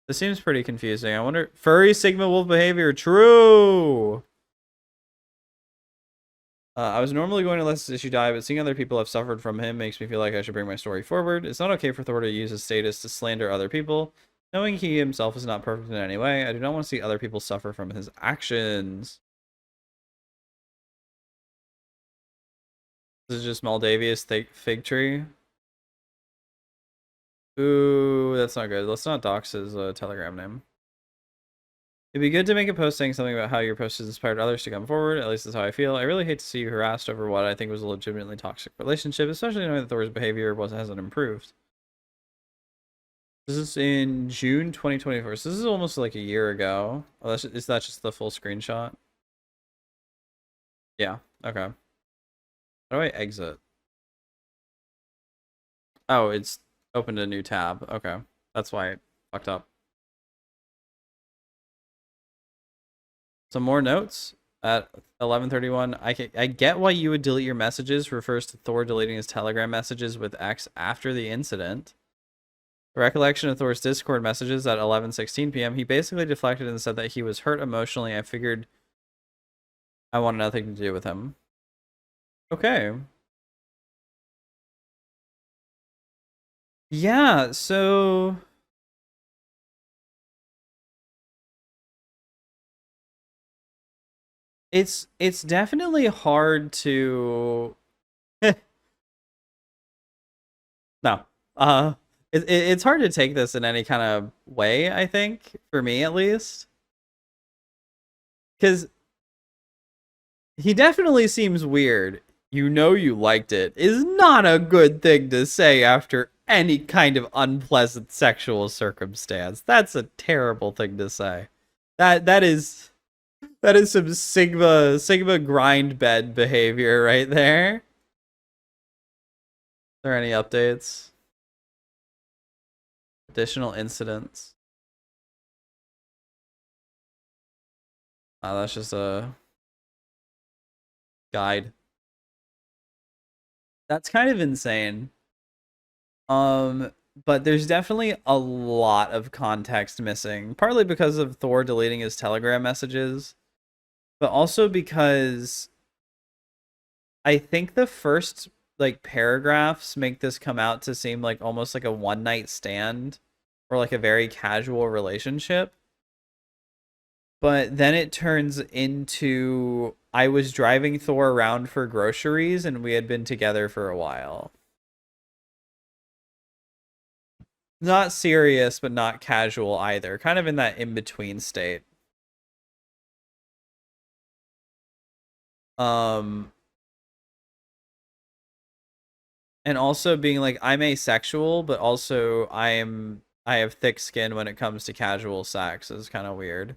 This seems pretty confusing. I wonder, furry Sigma wolf behavior, true! I was normally going to let this issue die, but seeing other people have suffered from him makes me feel like I should bring my story forward. It's not okay for Thor to use his status to slander other people. Knowing he himself is not perfect in any way, I do not want to see other people suffer from his actions. This is just Maldavius fig tree. Ooh, that's not good. Let's not dox his Telegram name. It'd be good to make a post saying something about how your post has inspired others to come forward. At least that's how I feel. I really hate to see you harassed over what I think was a legitimately toxic relationship, especially knowing that Thor's behavior hasn't improved. This is in June 2024. So this is almost like a year ago. Oh, is that just the full screenshot? Yeah, okay. How do I exit? Oh, it's opened a new tab. Okay, that's why it fucked up. Some more notes. At 11:31, I get why you would delete your messages. Refers to Thor deleting his Telegram messages with X after the incident. Recollection of Thor's Discord messages at 11:16 p.m. He basically deflected and said that he was hurt emotionally. I figured I wanted nothing to do with him. Okay. Yeah, so it's definitely hard to no. It's hard to take this in any kind of way, I think, for me at least. Cuz he definitely seems weird. You know you liked it is not a good thing to say after any kind of unpleasant sexual circumstance. That's a terrible thing to say. That is some Sigma grind bed behavior right there. Are there any updates? Additional incidents. Oh, that's just a guide. That's kind of insane. But there's definitely a lot of context missing, partly because of Thor deleting his Telegram messages, but also because I think the first like paragraphs make this come out to seem like almost like a one night stand or like a very casual relationship. But then it turns into I was driving Thor around for groceries and we had been together for a while. Not serious, but not casual either. Kind of in that in-between state. And also being like, I'm asexual, but also I have thick skin when it comes to casual sex is kind of weird.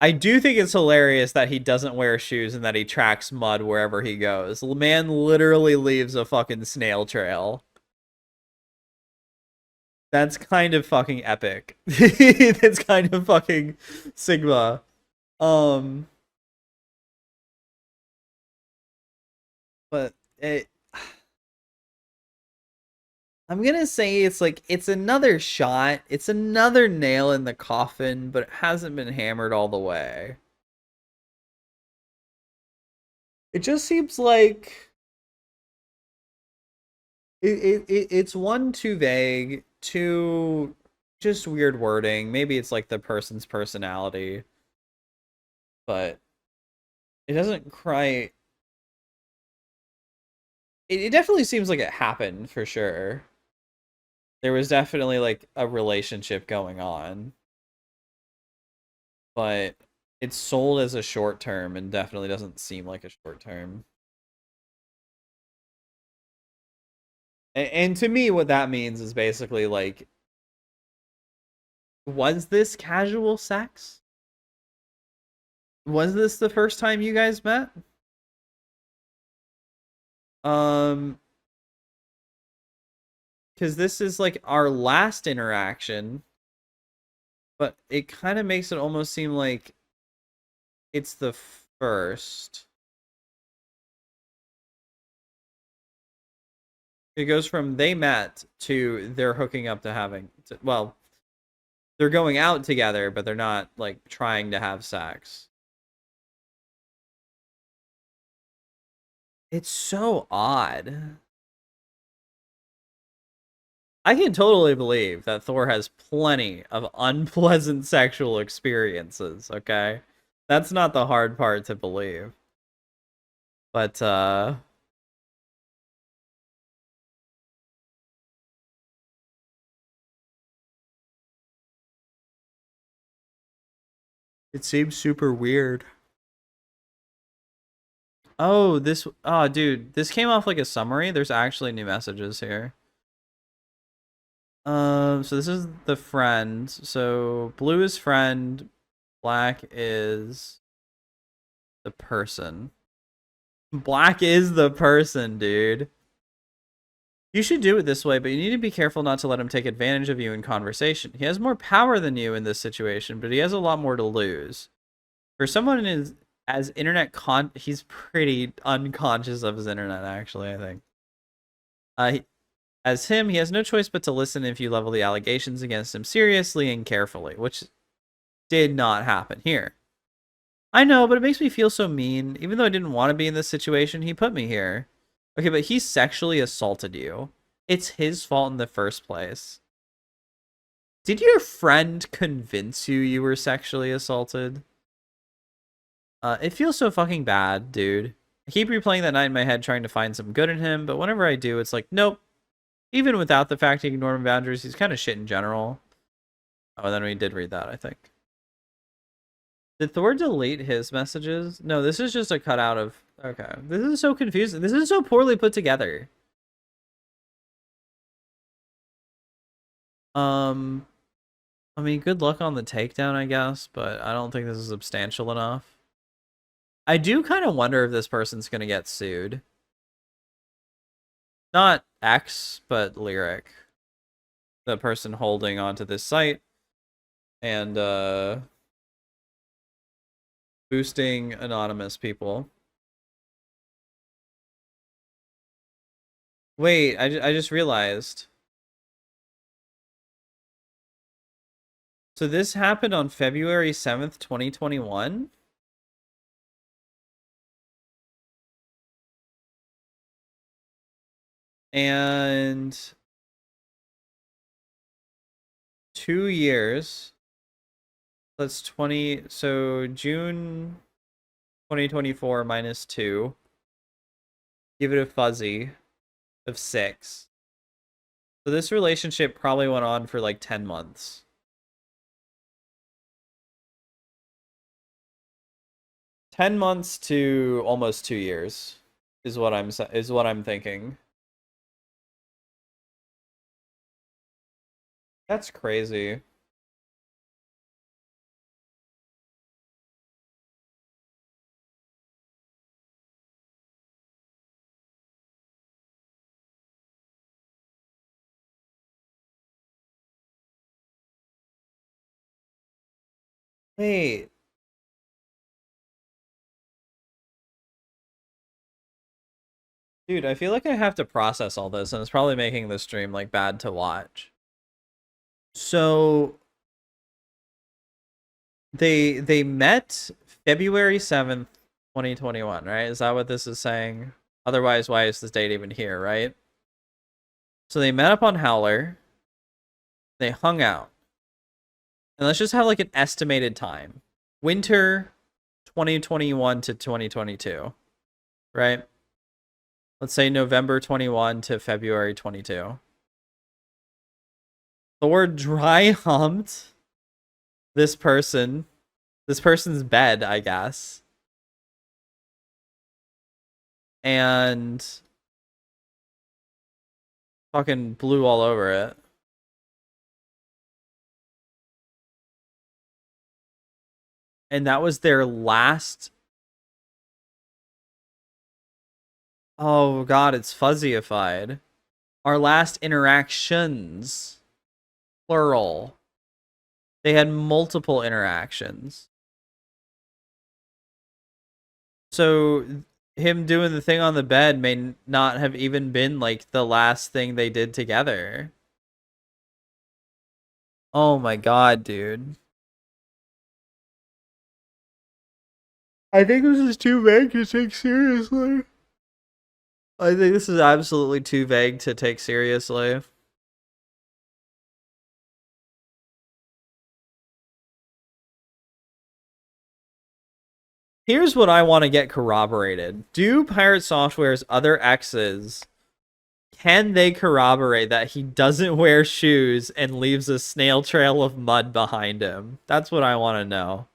I do think it's hilarious that he doesn't wear shoes and that he tracks mud wherever he goes. The man literally leaves a fucking snail trail. That's kind of fucking epic. That's kind of fucking Sigma. But I'm gonna say it's like it's another shot. It's another nail in the coffin, but it hasn't been hammered all the way. It just seems like it's one, too vague, two just weird wording. Maybe it's like the person's personality, but it doesn't quite. It definitely seems like it happened for sure. There was definitely like a relationship going on, but it's sold as a short term and definitely doesn't seem like a short term. And to me, what that means is basically like, was this casual sex? Was this the first time you guys met? Because this is like our last interaction, but it kind of makes it almost seem like it's the first. It goes from they met to they're hooking up to having, well, they're going out together, but they're not like trying to have sex. It's so odd. I can totally believe that Thor has plenty of unpleasant sexual experiences, okay? That's not the hard part to believe. But, it seems super weird. Oh, dude, this came off like a summary. There's actually new messages here. So this is the friend. So blue is friend, black is the person. Black is the person, dude. You should do it this way, but you need to be careful not to let him take advantage of you in conversation. He has more power than you in this situation, but he has a lot more to lose. For someone as internet he's pretty unconscious of his internet, actually, I think. As him, he has no choice but to listen if you level the allegations against him seriously and carefully, which did not happen here. I know, but it makes me feel so mean. Even though I didn't want to be in this situation, he put me here. Okay, but he sexually assaulted you. It's his fault in the first place. Did your friend convince you you were sexually assaulted? It feels so fucking bad, dude. I keep replaying that night in my head trying to find some good in him, but whenever I do, it's like, nope. Even without the fact he ignored my boundaries, he's kind of shit in general. Oh, and then we did read that, I think. Did Thor delete his messages? No, this is just a cutout of... Okay. This is so confusing. This is so poorly put together. I mean, good luck on the takedown, I guess, but I don't think this is substantial enough. I do kind of wonder if this person's going to get sued. Not X, but Lyric. The person holding onto this site. And, boosting anonymous people. Wait, I just realized. So this happened on February 7th, 2021? And 2 years. That's 20. So June 2024 minus 2. Give it a fuzzy of 6. So this relationship probably went on for like 10 months. 10 months to almost 2 years is what I'm thinking. That's crazy. Wait. Dude, I feel like I have to process all this, and it's probably making the stream like bad to watch. So they met February 7th, 2021, right? Is that what this is saying? Otherwise, why is this date even here, right? So they met up on Howler. They hung out. And let's just have like an estimated time. Winter 2021 to 2022, right? Let's say November 21 to February 22. Thor dry humped this person's bed, I guess. And fucking blew all over it. And that was their last... Oh god, it's fuzzyified. Our last interactions. Plural. They had multiple interactions. So him doing the thing on the bed may not have even been like the last thing they did together. Oh my god, dude. I think this is too vague to take seriously. I think this is absolutely too vague to take seriously. Here's what I want to get corroborated. Do Pirate Software's other exes, can they corroborate that he doesn't wear shoes and leaves a snail trail of mud behind him? That's what I want to know.